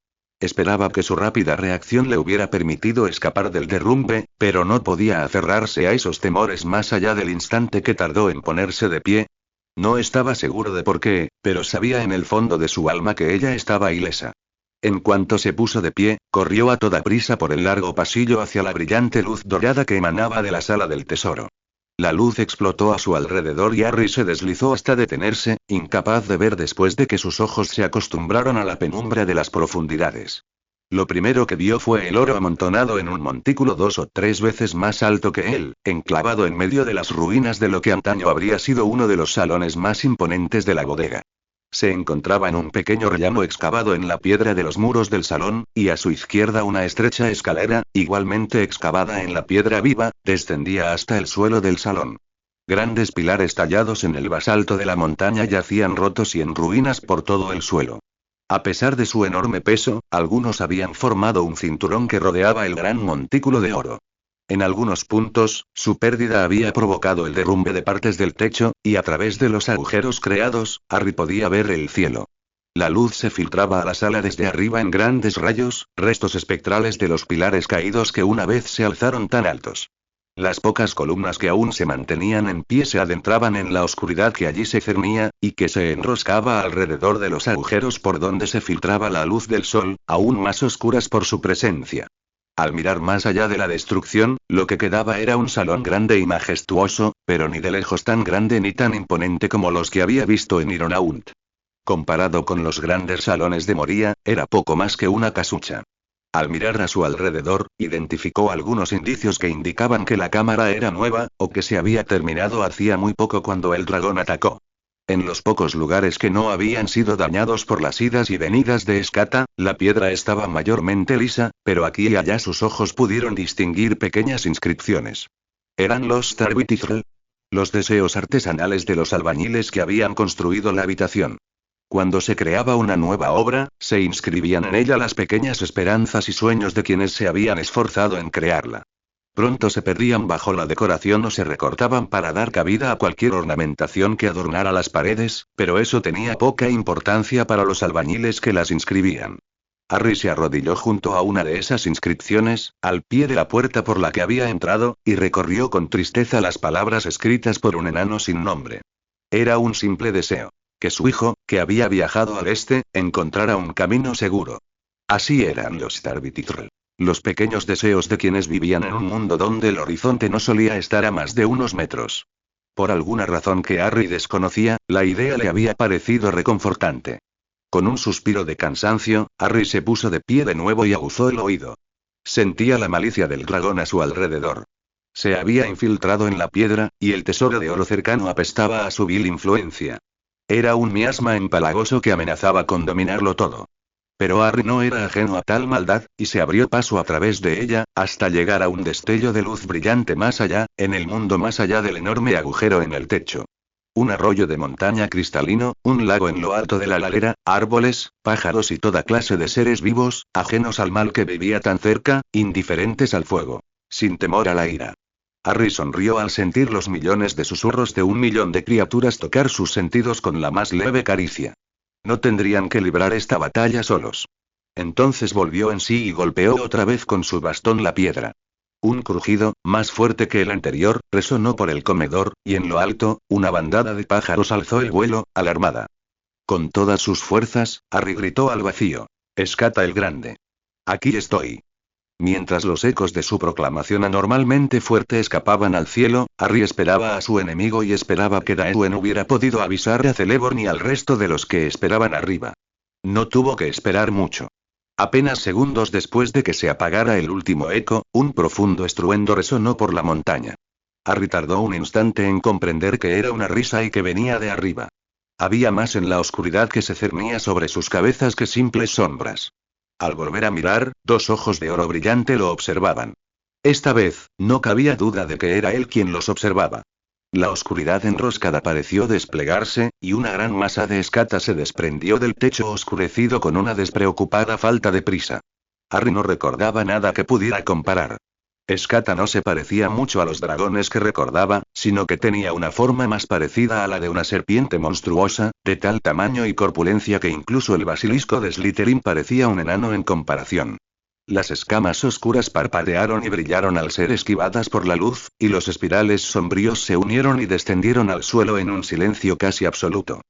Esperaba que su rápida reacción le hubiera permitido escapar del derrumbe, pero no podía aferrarse a esos temores más allá del instante que tardó en ponerse de pie. No estaba seguro de por qué, pero sabía en el fondo de su alma que ella estaba ilesa. En cuanto se puso de pie, corrió a toda prisa por el largo pasillo hacia la brillante luz dorada que emanaba de la sala del tesoro. La luz explotó a su alrededor y Harry se deslizó hasta detenerse, incapaz de ver después de que sus ojos se acostumbraron a la penumbra de las profundidades. Lo primero que vio fue el oro amontonado en un montículo 2 o 3 veces más alto que él, enclavado en medio de las ruinas de lo que antaño habría sido uno de los salones más imponentes de la bodega. Se encontraba en un pequeño rellano excavado en la piedra de los muros del salón, y a su izquierda una estrecha escalera, igualmente excavada en la piedra viva, descendía hasta el suelo del salón. Grandes pilares tallados en el basalto de la montaña yacían rotos y en ruinas por todo el suelo. A pesar de su enorme peso, algunos habían formado un cinturón que rodeaba el gran montículo de oro. En algunos puntos, su pérdida había provocado el derrumbe de partes del techo, y a través de los agujeros creados, Harry podía ver el cielo. La luz se filtraba a la sala desde arriba en grandes rayos, restos espectrales de los pilares caídos que una vez se alzaron tan altos. Las pocas columnas que aún se mantenían en pie se adentraban en la oscuridad que allí se cernía, y que se enroscaba alrededor de los agujeros por donde se filtraba la luz del sol, aún más oscuras por su presencia. Al mirar más allá de la destrucción, lo que quedaba era un salón grande y majestuoso, pero ni de lejos tan grande ni tan imponente como los que había visto en Ironaunt. Comparado con los grandes salones de Moria, era poco más que una casucha. Al mirar a su alrededor, identificó algunos indicios que indicaban que la cámara era nueva, o que se había terminado hacía muy poco cuando el dragón atacó. En los pocos lugares que no habían sido dañados por las idas y venidas de Escata, la piedra estaba mayormente lisa, pero aquí y allá sus ojos pudieron distinguir pequeñas inscripciones. Eran los Starbitithel, los deseos artesanales de los albañiles que habían construido la habitación. Cuando se creaba una nueva obra, se inscribían en ella las pequeñas esperanzas y sueños de quienes se habían esforzado en crearla. Pronto se perdían bajo la decoración o se recortaban para dar cabida a cualquier ornamentación que adornara las paredes, pero eso tenía poca importancia para los albañiles que las inscribían. Harry se arrodilló junto a una de esas inscripciones, al pie de la puerta por la que había entrado, y recorrió con tristeza las palabras escritas por un enano sin nombre. Era un simple deseo. Que su hijo, que había viajado al este, encontrara un camino seguro. Así eran los Starbitithel. Los pequeños deseos de quienes vivían en un mundo donde el horizonte no solía estar a más de unos metros. Por alguna razón que Harry desconocía, la idea le había parecido reconfortante. Con un suspiro de cansancio, Harry se puso de pie de nuevo y aguzó el oído. Sentía la malicia del dragón a su alrededor. Se había infiltrado en la piedra, y el tesoro de oro cercano apestaba a su vil influencia. Era un miasma empalagoso que amenazaba con dominarlo todo. Pero Harry no era ajeno a tal maldad, y se abrió paso a través de ella, hasta llegar a un destello de luz brillante más allá, en el mundo más allá del enorme agujero en el techo. Un arroyo de montaña cristalino, un lago en lo alto de la ladera, árboles, pájaros y toda clase de seres vivos, ajenos al mal que vivía tan cerca, indiferentes al fuego, sin temor a la ira. Harry sonrió al sentir los millones de susurros de 1 millón de criaturas tocar sus sentidos con la más leve caricia. No tendrían que librar esta batalla solos. Entonces volvió en sí y golpeó otra vez con su bastón la piedra. Un crujido, más fuerte que el anterior, resonó por el comedor, y en lo alto, una bandada de pájaros alzó el vuelo, alarmada. Con todas sus fuerzas, Harry gritó al vacío. Escata el Grande. Aquí estoy. Mientras los ecos de su proclamación anormalmente fuerte escapaban al cielo, Harry esperaba a su enemigo y esperaba que Daewon hubiera podido avisar a Celeborn y al resto de los que esperaban arriba. No tuvo que esperar mucho. Apenas segundos después de que se apagara el último eco, un profundo estruendo resonó por la montaña. Harry tardó un instante en comprender que era una risa y que venía de arriba. Había más en la oscuridad que se cernía sobre sus cabezas que simples sombras. Al volver a mirar, 2 ojos de oro brillante lo observaban. Esta vez, no cabía duda de que era él quien los observaba. La oscuridad enroscada pareció desplegarse, y una gran masa de escata se desprendió del techo oscurecido con una despreocupada falta de prisa. Harry no recordaba nada que pudiera comparar. Escata no se parecía mucho a los dragones que recordaba, sino que tenía una forma más parecida a la de una serpiente monstruosa, de tal tamaño y corpulencia que incluso el basilisco de Slytherin parecía un enano en comparación. Las escamas oscuras parpadearon y brillaron al ser esquivadas por la luz, y los espirales sombríos se unieron y descendieron al suelo en un silencio casi absoluto.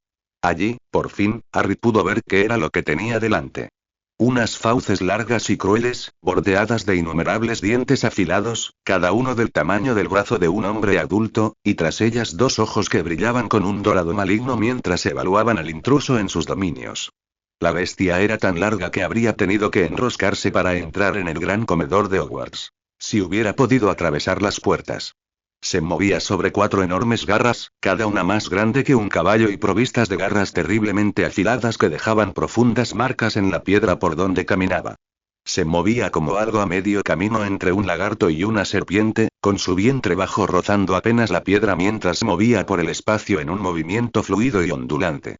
Allí, por fin, Harry pudo ver qué era lo que tenía delante. Unas fauces largas y crueles, bordeadas de innumerables dientes afilados, cada uno del tamaño del brazo de un hombre adulto, y tras ellas 2 ojos que brillaban con un dorado maligno mientras evaluaban al intruso en sus dominios. La bestia era tan larga que habría tenido que enroscarse para entrar en el gran comedor de Hogwarts. Si hubiera podido atravesar las puertas. Se movía sobre 4 enormes garras, cada una más grande que un caballo y provistas de garras terriblemente afiladas que dejaban profundas marcas en la piedra por donde caminaba. Se movía como algo a medio camino entre un lagarto y una serpiente, con su vientre bajo rozando apenas la piedra mientras se movía por el espacio en un movimiento fluido y ondulante.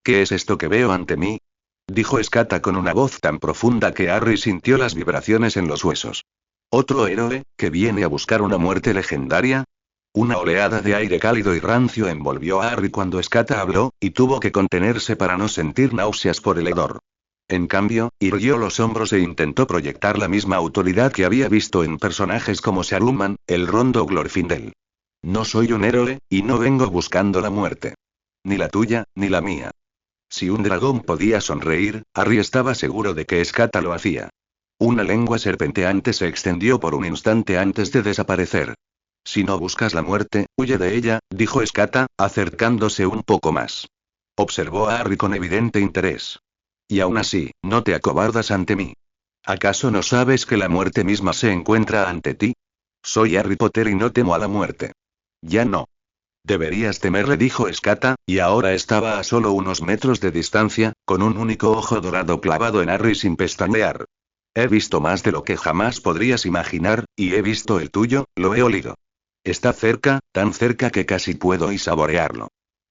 ¿Qué es esto que veo ante mí?, dijo Escata con una voz tan profunda que Harry sintió las vibraciones en los huesos. ¿Otro héroe, que viene a buscar una muerte legendaria? Una oleada de aire cálido y rancio envolvió a Harry cuando Escata habló, y tuvo que contenerse para no sentir náuseas por el hedor. En cambio, irguió los hombros e intentó proyectar la misma autoridad que había visto en personajes como Saruman, el Rondo o Glorfindel. No soy un héroe, y no vengo buscando la muerte. Ni la tuya, ni la mía. Si un dragón podía sonreír, Harry estaba seguro de que Escata lo hacía. Una lengua serpenteante se extendió por un instante antes de desaparecer. Si no buscas la muerte, huye de ella, dijo Escata, acercándose un poco más. Observó a Harry con evidente interés. Y aún así, no te acobardas ante mí. ¿Acaso no sabes que la muerte misma se encuentra ante ti? Soy Harry Potter y no temo a la muerte. Ya no. Deberías temerle, dijo Escata, y ahora estaba a solo unos metros de distancia, con un único ojo dorado clavado en Harry sin pestañear. He visto más de lo que jamás podrías imaginar, y he visto el tuyo, lo he olido. Está cerca, tan cerca que casi puedo y saborearlo.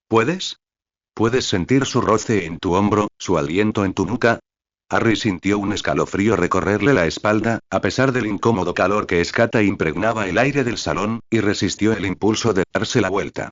¿Puedes? ¿Puedes sentir su roce en tu hombro, su aliento en tu nuca? Harry sintió un escalofrío recorrerle la espalda, a pesar del incómodo calor que Escata impregnaba el aire del salón, y resistió el impulso de darse la vuelta.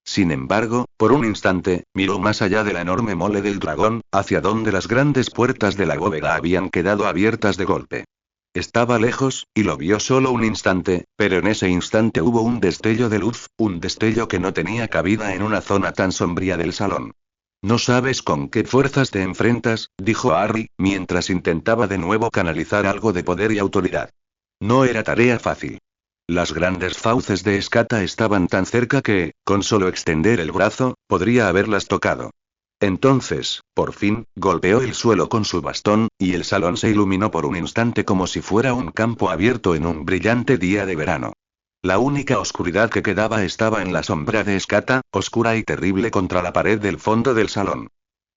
Sin embargo, por un instante, miró más allá de la enorme mole del dragón, hacia donde las grandes puertas de la bóveda habían quedado abiertas de golpe. Estaba lejos, y lo vio solo un instante, pero en ese instante hubo un destello de luz, un destello que no tenía cabida en una zona tan sombría del salón. No sabes con qué fuerzas te enfrentas, dijo Harry, mientras intentaba de nuevo canalizar algo de poder y autoridad. No era tarea fácil. Las grandes fauces de Escata estaban tan cerca que, con solo extender el brazo, podría haberlas tocado. Entonces, por fin, golpeó el suelo con su bastón, y el salón se iluminó por un instante como si fuera un campo abierto en un brillante día de verano. La única oscuridad que quedaba estaba en la sombra de Escata, oscura y terrible contra la pared del fondo del salón.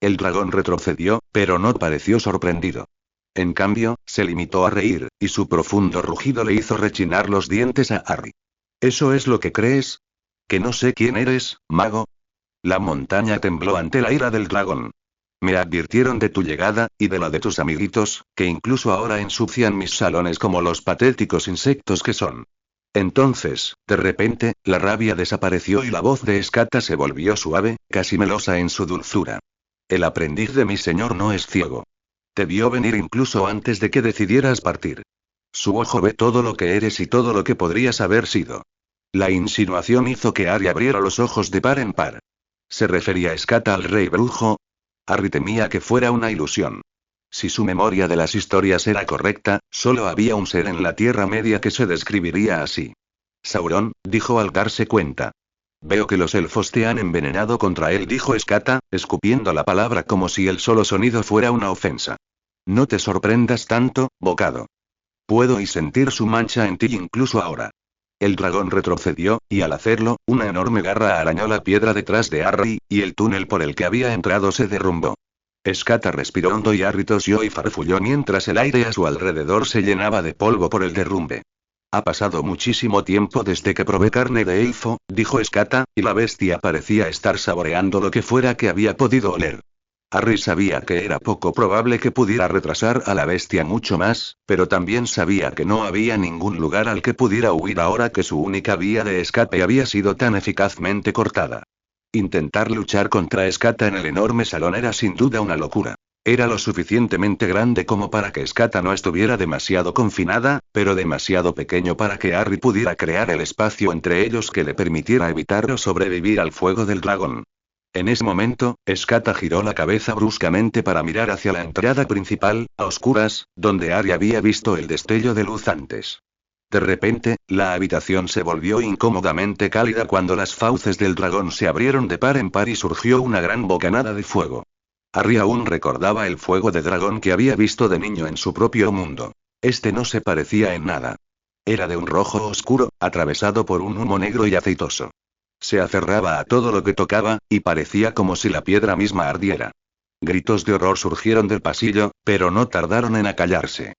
El dragón retrocedió, pero no pareció sorprendido. En cambio, se limitó a reír, y su profundo rugido le hizo rechinar los dientes a Harry. ¿Eso es lo que crees? ¿Que no sé quién eres, mago? La montaña tembló ante la ira del dragón. Me advirtieron de tu llegada, y de la de tus amiguitos, que incluso ahora ensucian mis salones como los patéticos insectos que son. Entonces, de repente, la rabia desapareció y la voz de Escata se volvió suave, casi melosa en su dulzura. El aprendiz de mi señor no es ciego. Te vio venir incluso antes de que decidieras partir. Su ojo ve todo lo que eres y todo lo que podrías haber sido. La insinuación hizo que Harry abriera los ojos de par en par. ¿Se refería Escata al rey brujo? Harry temía que fuera una ilusión. Si su memoria de las historias era correcta, solo había un ser en la Tierra Media que se describiría así. Sauron, dijo al darse cuenta. Veo que los elfos te han envenenado contra él, dijo Escata, escupiendo la palabra como si el solo sonido fuera una ofensa. No te sorprendas tanto, bocado. Puedo y sentir su mancha en ti incluso ahora. El dragón retrocedió, y al hacerlo, una enorme garra arañó la piedra detrás de Harry, y el túnel por el que había entrado se derrumbó. Escata respiró hondo y Harry tosió y farfulló mientras el aire a su alrededor se llenaba de polvo por el derrumbe. Ha pasado muchísimo tiempo desde que probé carne de elfo, dijo Escata, y la bestia parecía estar saboreando lo que fuera que había podido oler. Harry sabía que era poco probable que pudiera retrasar a la bestia mucho más, pero también sabía que no había ningún lugar al que pudiera huir ahora que su única vía de escape había sido tan eficazmente cortada. Intentar luchar contra Escata en el enorme salón era sin duda una locura. Era lo suficientemente grande como para que Escata no estuviera demasiado confinada, pero demasiado pequeño para que Harry pudiera crear el espacio entre ellos que le permitiera evitar o sobrevivir al fuego del dragón. En ese momento, Escata giró la cabeza bruscamente para mirar hacia la entrada principal, a oscuras, donde Harry había visto el destello de luz antes. De repente, la habitación se volvió incómodamente cálida cuando las fauces del dragón se abrieron de par en par y surgió una gran bocanada de fuego. Harry aún recordaba el fuego de dragón que había visto de niño en su propio mundo. Este no se parecía en nada. Era de un rojo oscuro, atravesado por un humo negro y aceitoso. Se aferraba a todo lo que tocaba, y parecía como si la piedra misma ardiera. Gritos de horror surgieron del pasillo, pero no tardaron en acallarse.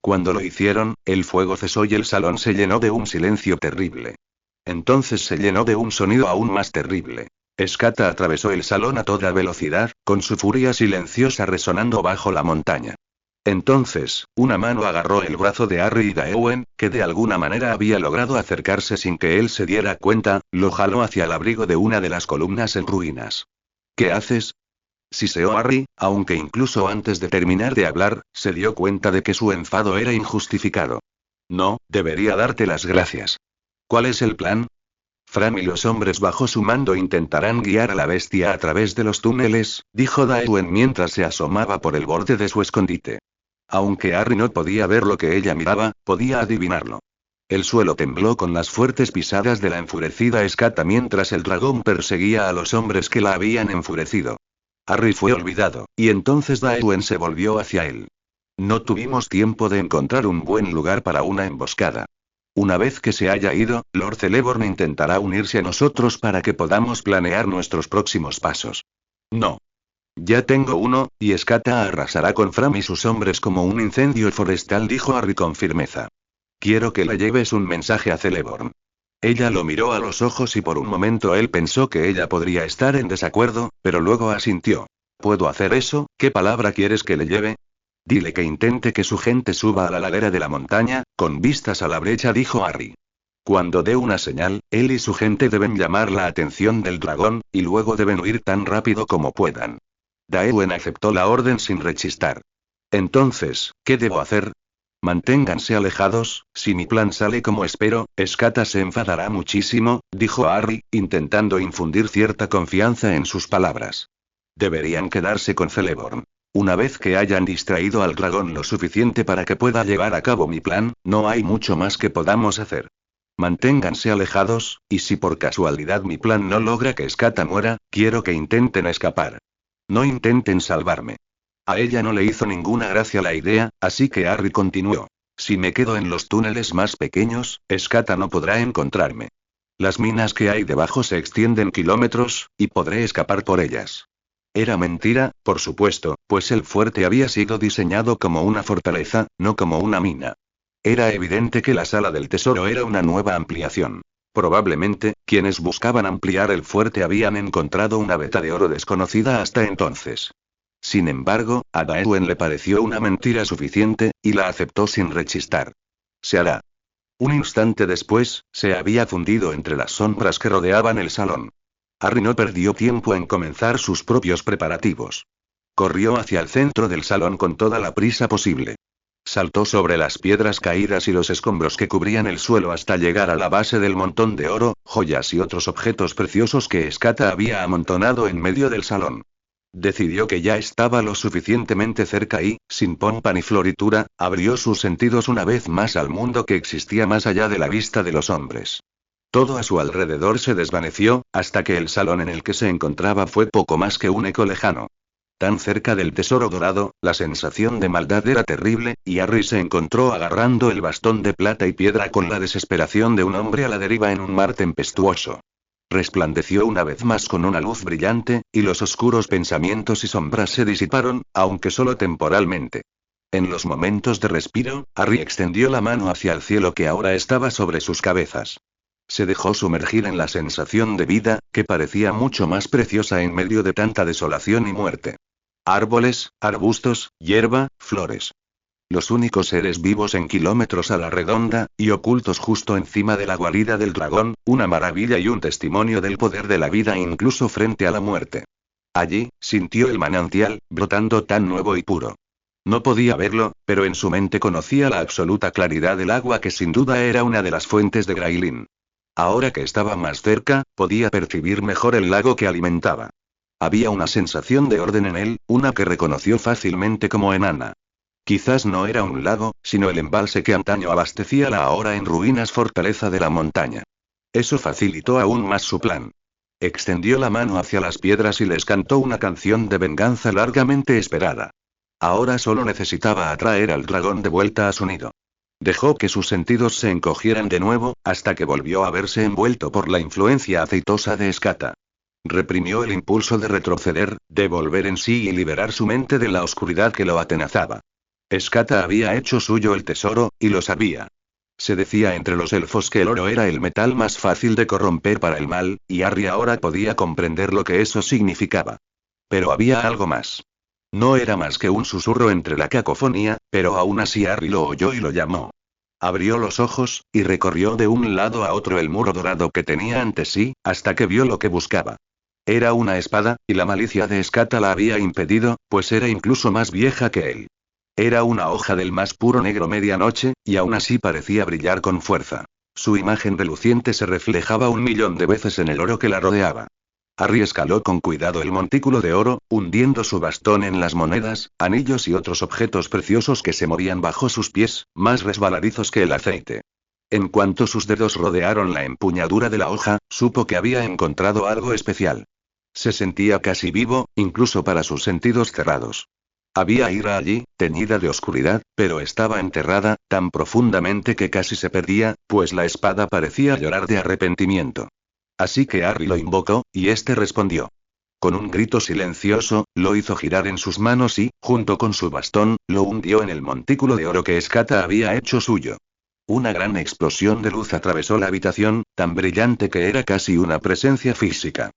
Cuando lo hicieron, el fuego cesó y el salón se llenó de un silencio terrible. Entonces se llenó de un sonido aún más terrible. Escata atravesó el salón a toda velocidad, con su furia silenciosa resonando bajo la montaña. Entonces, una mano agarró el brazo de Harry y Daewen, que de alguna manera había logrado acercarse sin que él se diera cuenta, lo jaló hacia el abrigo de una de las columnas en ruinas. ¿Qué haces? Siseó Harry, aunque incluso antes de terminar de hablar, se dio cuenta de que su enfado era injustificado. No, debería darte las gracias. ¿Cuál es el plan? Fran y los hombres bajo su mando intentarán guiar a la bestia a través de los túneles, dijo Daewen mientras se asomaba por el borde de su escondite. Aunque Harry no podía ver lo que ella miraba, podía adivinarlo. El suelo tembló con las fuertes pisadas de la enfurecida Escata mientras el dragón perseguía a los hombres que la habían enfurecido. Harry fue olvidado, y entonces Daewen se volvió hacia él. No tuvimos tiempo de encontrar un buen lugar para una emboscada. Una vez que se haya ido, Lord Celeborn intentará unirse a nosotros para que podamos planear nuestros próximos pasos. No. Ya tengo uno, y Escata arrasará con Fram y sus hombres como un incendio forestal, dijo Harry con firmeza. Quiero que le lleves un mensaje a Celeborn. Ella lo miró a los ojos y por un momento él pensó que ella podría estar en desacuerdo, pero luego asintió. ¿Puedo hacer eso? ¿Qué palabra quieres que le lleve? Dile que intente que su gente suba a la ladera de la montaña, con vistas a la brecha, dijo Harry. Cuando dé una señal, él y su gente deben llamar la atención del dragón, y luego deben huir tan rápido como puedan. Daewen aceptó la orden sin rechistar. Entonces, ¿qué debo hacer? Manténganse alejados, si mi plan sale como espero, Escata se enfadará muchísimo, dijo Harry, intentando infundir cierta confianza en sus palabras. Deberían quedarse con Celeborn. Una vez que hayan distraído al dragón lo suficiente para que pueda llevar a cabo mi plan, no hay mucho más que podamos hacer. Manténganse alejados, y si por casualidad mi plan no logra que Escata muera, quiero que intenten escapar. No intenten salvarme. A ella no le hizo ninguna gracia la idea, así que Harry continuó. Si me quedo en los túneles más pequeños, Escata no podrá encontrarme. Las minas que hay debajo se extienden kilómetros, y podré escapar por ellas. Era mentira, por supuesto, pues el fuerte había sido diseñado como una fortaleza, no como una mina. Era evidente que la sala del tesoro era una nueva ampliación. Probablemente, quienes buscaban ampliar el fuerte habían encontrado una veta de oro desconocida hasta entonces. Sin embargo, a Daewen le pareció una mentira suficiente, y la aceptó sin rechistar. Se hará. Un instante después, se había fundido entre las sombras que rodeaban el salón. Harry no perdió tiempo en comenzar sus propios preparativos. Corrió hacia el centro del salón con toda la prisa posible. Saltó sobre las piedras caídas y los escombros que cubrían el suelo hasta llegar a la base del montón de oro, joyas y otros objetos preciosos que Escata había amontonado en medio del salón. Decidió que ya estaba lo suficientemente cerca y, sin pompa ni floritura, abrió sus sentidos una vez más al mundo que existía más allá de la vista de los hombres. Todo a su alrededor se desvaneció, hasta que el salón en el que se encontraba fue poco más que un eco lejano. Tan cerca del tesoro dorado, la sensación de maldad era terrible, y Harry se encontró agarrando el bastón de plata y piedra con la desesperación de un hombre a la deriva en un mar tempestuoso. Resplandeció una vez más con una luz brillante, y los oscuros pensamientos y sombras se disiparon, aunque solo temporalmente. En los momentos de respiro, Harry extendió la mano hacia el cielo que ahora estaba sobre sus cabezas. Se dejó sumergir en la sensación de vida, que parecía mucho más preciosa en medio de tanta desolación y muerte. Árboles, arbustos, hierba, flores. Los únicos seres vivos en kilómetros a la redonda, y ocultos justo encima de la guarida del dragón, una maravilla y un testimonio del poder de la vida incluso frente a la muerte. Allí, sintió el manantial, brotando tan nuevo y puro. No podía verlo, pero en su mente conocía la absoluta claridad del agua que sin duda era una de las fuentes de Grailin. Ahora que estaba más cerca, podía percibir mejor el lago que alimentaba. Había una sensación de orden en él, una que reconoció fácilmente como enana. Quizás no era un lago, sino el embalse que antaño abastecía la ahora en ruinas fortaleza de la montaña. Eso facilitó aún más su plan. Extendió la mano hacia las piedras y les cantó una canción de venganza largamente esperada. Ahora solo necesitaba atraer al dragón de vuelta a su nido. Dejó que sus sentidos se encogieran de nuevo, hasta que volvió a verse envuelto por la influencia aceitosa de Escata. Reprimió el impulso de retroceder, de volver en sí y liberar su mente de la oscuridad que lo atenazaba. Escata había hecho suyo el tesoro, y lo sabía. Se decía entre los elfos que el oro era el metal más fácil de corromper para el mal, y Harry ahora podía comprender lo que eso significaba. Pero había algo más. No era más que un susurro entre la cacofonía, pero aún así Harry lo oyó y lo llamó. Abrió los ojos, y recorrió de un lado a otro el muro dorado que tenía ante sí, hasta que vio lo que buscaba. Era una espada, y la malicia de Escata la había impedido, pues era incluso más vieja que él. Era una hoja del más puro negro medianoche, y aún así parecía brillar con fuerza. Su imagen reluciente se reflejaba 1.000.000 de veces en el oro que la rodeaba. Harry escaló con cuidado el montículo de oro, hundiendo su bastón en las monedas, anillos y otros objetos preciosos que se movían bajo sus pies, más resbaladizos que el aceite. En cuanto sus dedos rodearon la empuñadura de la hoja, supo que había encontrado algo especial. Se sentía casi vivo, incluso para sus sentidos cerrados. Había ira allí, teñida de oscuridad, pero estaba enterrada, tan profundamente que casi se perdía, pues la espada parecía llorar de arrepentimiento. Así que Harry lo invocó, y éste respondió. Con un grito silencioso, lo hizo girar en sus manos y, junto con su bastón, lo hundió en el montículo de oro que Escata había hecho suyo. Una gran explosión de luz atravesó la habitación, tan brillante que era casi una presencia física.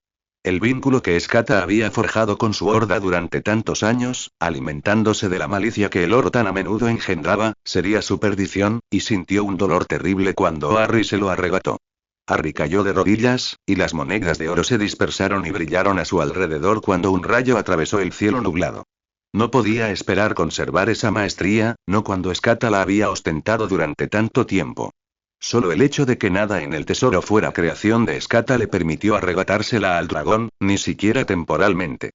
El vínculo que Escata había forjado con su horda durante tantos años, alimentándose de la malicia que el oro tan a menudo engendraba, sería su perdición, y sintió un dolor terrible cuando Harry se lo arrebató. Harry cayó de rodillas, y las monedas de oro se dispersaron y brillaron a su alrededor cuando un rayo atravesó el cielo nublado. No podía esperar conservar esa maestría, no cuando Escata la había ostentado durante tanto tiempo. Solo el hecho de que nada en el tesoro fuera creación de Escata le permitió arrebatársela al dragón, ni siquiera temporalmente.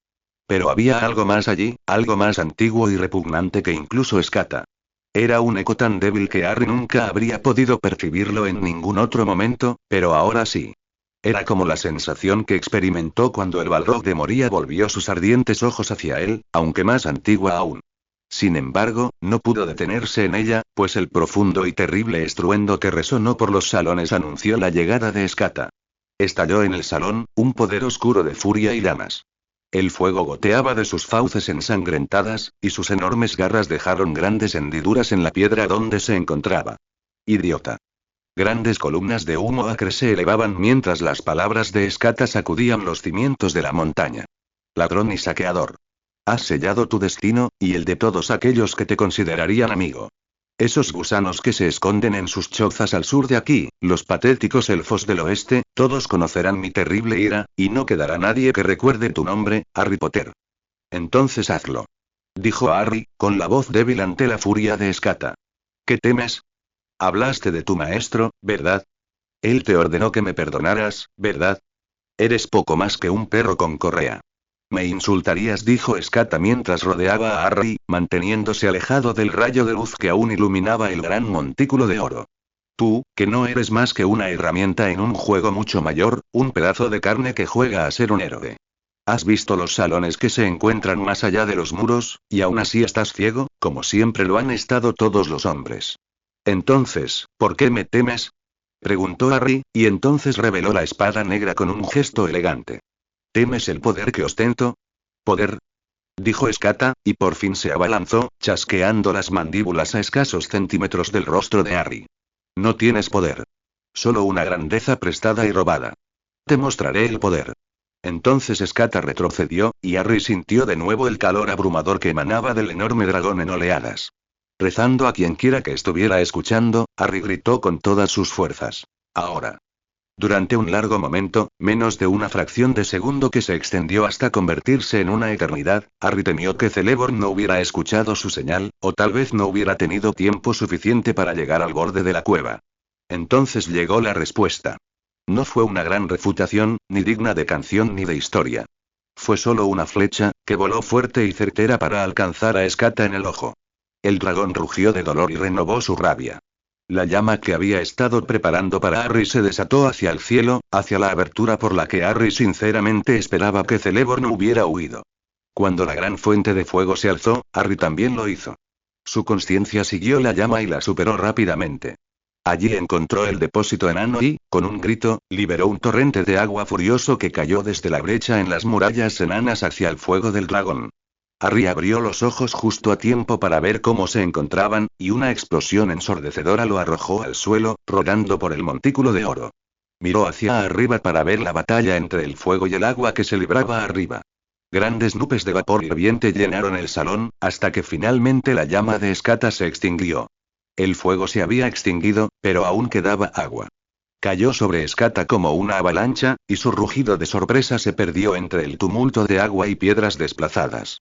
Pero había algo más allí, algo más antiguo y repugnante que incluso Escata. Era un eco tan débil que Harry nunca habría podido percibirlo en ningún otro momento, pero ahora sí. Era como la sensación que experimentó cuando el Balrog de Moria volvió sus ardientes ojos hacia él, aunque más antigua aún. Sin embargo, no pudo detenerse en ella, pues el profundo y terrible estruendo que resonó por los salones anunció la llegada de Escata. Estalló en el salón, un poder oscuro de furia y llamas. El fuego goteaba de sus fauces ensangrentadas, y sus enormes garras dejaron grandes hendiduras en la piedra donde se encontraba. Idiota. Grandes columnas de humo acre se elevaban mientras las palabras de Escata sacudían los cimientos de la montaña. Ladrón y saqueador. Has sellado tu destino, y el de todos aquellos que te considerarían amigo. Esos gusanos que se esconden en sus chozas al sur de aquí, los patéticos elfos del oeste, todos conocerán mi terrible ira, y no quedará nadie que recuerde tu nombre, Harry Potter. Entonces hazlo. Dijo Harry, con la voz débil ante la furia de Escata. ¿Qué temes? Hablaste de tu maestro, ¿verdad? Él te ordenó que me perdonaras, ¿verdad? Eres poco más que un perro con correa. Me insultarías, dijo Escata mientras rodeaba a Harry, manteniéndose alejado del rayo de luz que aún iluminaba el gran montículo de oro. Tú, que no eres más que una herramienta en un juego mucho mayor, un pedazo de carne que juega a ser un héroe. ¿Has visto los salones que se encuentran más allá de los muros, y aún así estás ciego, como siempre lo han estado todos los hombres? Entonces, ¿por qué me temes? Preguntó Harry, y entonces reveló la espada negra con un gesto elegante. ¿Temes el poder que ostento? ¿Poder? Dijo Escata, y por fin se abalanzó, chasqueando las mandíbulas a escasos centímetros del rostro de Harry. No tienes poder. Solo una grandeza prestada y robada. Te mostraré el poder. Entonces Escata retrocedió, y Harry sintió de nuevo el calor abrumador que emanaba del enorme dragón en oleadas. Rezando a quienquiera que estuviera escuchando, Harry gritó con todas sus fuerzas. Ahora. Durante un largo momento, menos de una fracción de segundo que se extendió hasta convertirse en una eternidad, Harry temió que Celeborn no hubiera escuchado su señal, o tal vez no hubiera tenido tiempo suficiente para llegar al borde de la cueva. Entonces llegó la respuesta. No fue una gran refutación, ni digna de canción ni de historia. Fue solo una flecha, que voló fuerte y certera para alcanzar a Escata en el ojo. El dragón rugió de dolor y renovó su rabia. La llama que había estado preparando para Harry se desató hacia el cielo, hacia la abertura por la que Harry sinceramente esperaba que Celeborn hubiera huido. Cuando la gran fuente de fuego se alzó, Harry también lo hizo. Su conciencia siguió la llama y la superó rápidamente. Allí encontró el depósito enano y, con un grito, liberó un torrente de agua furioso que cayó desde la brecha en las murallas enanas hacia el fuego del dragón. Harry abrió los ojos justo a tiempo para ver cómo se encontraban, y una explosión ensordecedora lo arrojó al suelo, rodando por el montículo de oro. Miró hacia arriba para ver la batalla entre el fuego y el agua que se libraba arriba. Grandes nubes de vapor hirviente llenaron el salón, hasta que finalmente la llama de Escata se extinguió. El fuego se había extinguido, pero aún quedaba agua. Cayó sobre Escata como una avalancha, y su rugido de sorpresa se perdió entre el tumulto de agua y piedras desplazadas.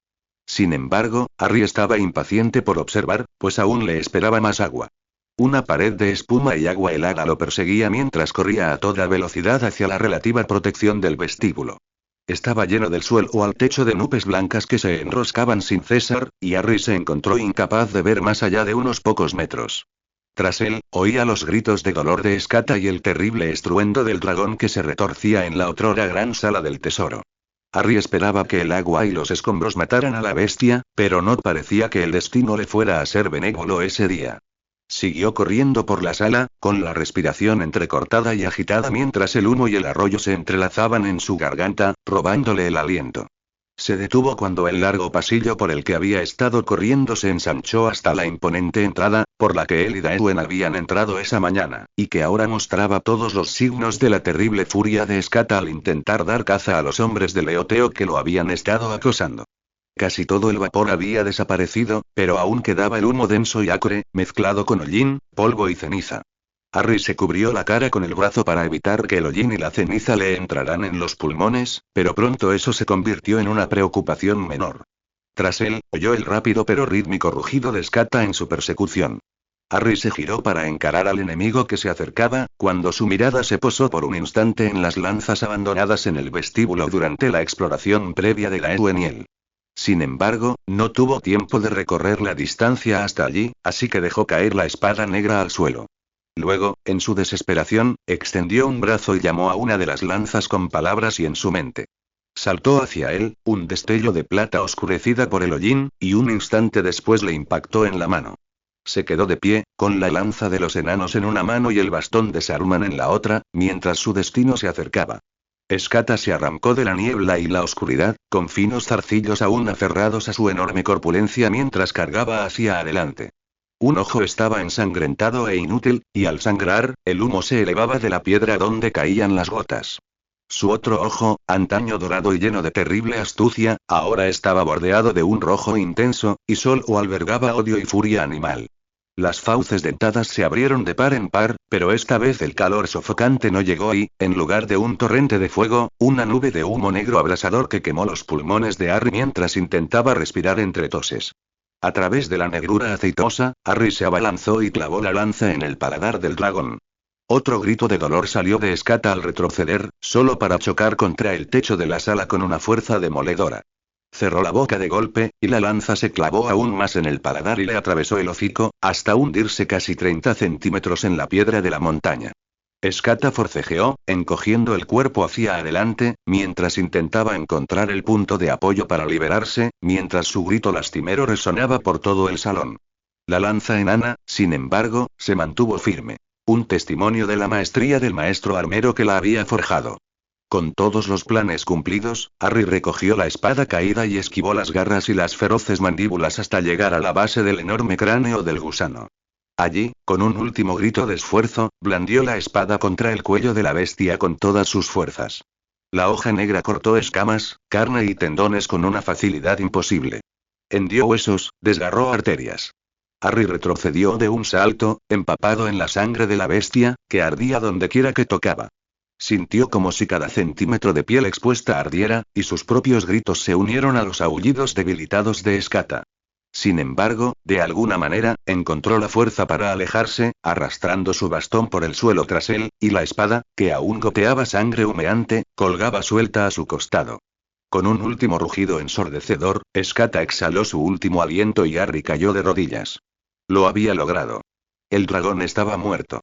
Sin embargo, Harry estaba impaciente por observar, pues aún le esperaba más agua. Una pared de espuma y agua helada lo perseguía mientras corría a toda velocidad hacia la relativa protección del vestíbulo. Estaba lleno del suelo al techo de nubes blancas que se enroscaban sin cesar, y Harry se encontró incapaz de ver más allá de unos pocos metros. Tras él, oía los gritos de dolor de Escata y el terrible estruendo del dragón que se retorcía en la otrora gran sala del tesoro. Harry esperaba que el agua y los escombros mataran a la bestia, pero no parecía que el destino le fuera a ser benévolo ese día. Siguió corriendo por la sala, con la respiración entrecortada y agitada mientras el humo y el arroyo se entrelazaban en su garganta, robándole el aliento. Se detuvo cuando el largo pasillo por el que había estado corriendo se ensanchó hasta la imponente entrada, por la que él y Daewin habían entrado esa mañana, y que ahora mostraba todos los signos de la terrible furia de Escata al intentar dar caza a los hombres de Leoteo que lo habían estado acosando. Casi todo el vapor había desaparecido, pero aún quedaba el humo denso y acre, mezclado con hollín, polvo y ceniza. Harry se cubrió la cara con el brazo para evitar que el hollín y la ceniza le entraran en los pulmones, pero pronto eso se convirtió en una preocupación menor. Tras él, oyó el rápido pero rítmico rugido de Escata en su persecución. Harry se giró para encarar al enemigo que se acercaba, cuando su mirada se posó por un instante en las lanzas abandonadas en el vestíbulo durante la exploración previa de Daewin y él. Sin embargo, no tuvo tiempo de recorrer la distancia hasta allí, así que dejó caer la espada negra al suelo. Luego, en su desesperación, extendió un brazo y llamó a una de las lanzas con palabras y en su mente. Saltó hacia él, un destello de plata oscurecida por el hollín, y un instante después le impactó en la mano. Se quedó de pie, con la lanza de los enanos en una mano y el bastón de Saruman en la otra, mientras su destino se acercaba. Escata se arrancó de la niebla y la oscuridad, con finos zarcillos aún aferrados a su enorme corpulencia mientras cargaba hacia adelante. Un ojo estaba ensangrentado e inútil, y al sangrar, el humo se elevaba de la piedra donde caían las gotas. Su otro ojo, antaño dorado y lleno de terrible astucia, ahora estaba bordeado de un rojo intenso, y solo albergaba odio y furia animal. Las fauces dentadas se abrieron de par en par, pero esta vez el calor sofocante no llegó y, en lugar de un torrente de fuego, una nube de humo negro abrasador que quemó los pulmones de Harry mientras intentaba respirar entre toses. A través de la negrura aceitosa, Harry se abalanzó y clavó la lanza en el paladar del dragón. Otro grito de dolor salió de Escata al retroceder, solo para chocar contra el techo de la sala con una fuerza demoledora. Cerró la boca de golpe, y la lanza se clavó aún más en el paladar y le atravesó el hocico, hasta hundirse casi 30 centímetros en la piedra de la montaña. Escata forcejeó, encogiendo el cuerpo hacia adelante, mientras intentaba encontrar el punto de apoyo para liberarse, mientras su grito lastimero resonaba por todo el salón. La lanza enana, sin embargo, se mantuvo firme. Un testimonio de la maestría del maestro armero que la había forjado. Con todos los planes cumplidos, Harry recogió la espada caída y esquivó las garras y las feroces mandíbulas hasta llegar a la base del enorme cráneo del gusano. Allí, con un último grito de esfuerzo, blandió la espada contra el cuello de la bestia con todas sus fuerzas. La hoja negra cortó escamas, carne y tendones con una facilidad imposible. Hendió huesos, desgarró arterias. Harry retrocedió de un salto, empapado en la sangre de la bestia, que ardía dondequiera que tocaba. Sintió como si cada centímetro de piel expuesta ardiera, y sus propios gritos se unieron a los aullidos debilitados de Escata. Sin embargo, de alguna manera, encontró la fuerza para alejarse, arrastrando su bastón por el suelo tras él, y la espada, que aún goteaba sangre humeante, colgaba suelta a su costado. Con un último rugido ensordecedor, Escata exhaló su último aliento y Harry cayó de rodillas. Lo había logrado. El dragón estaba muerto.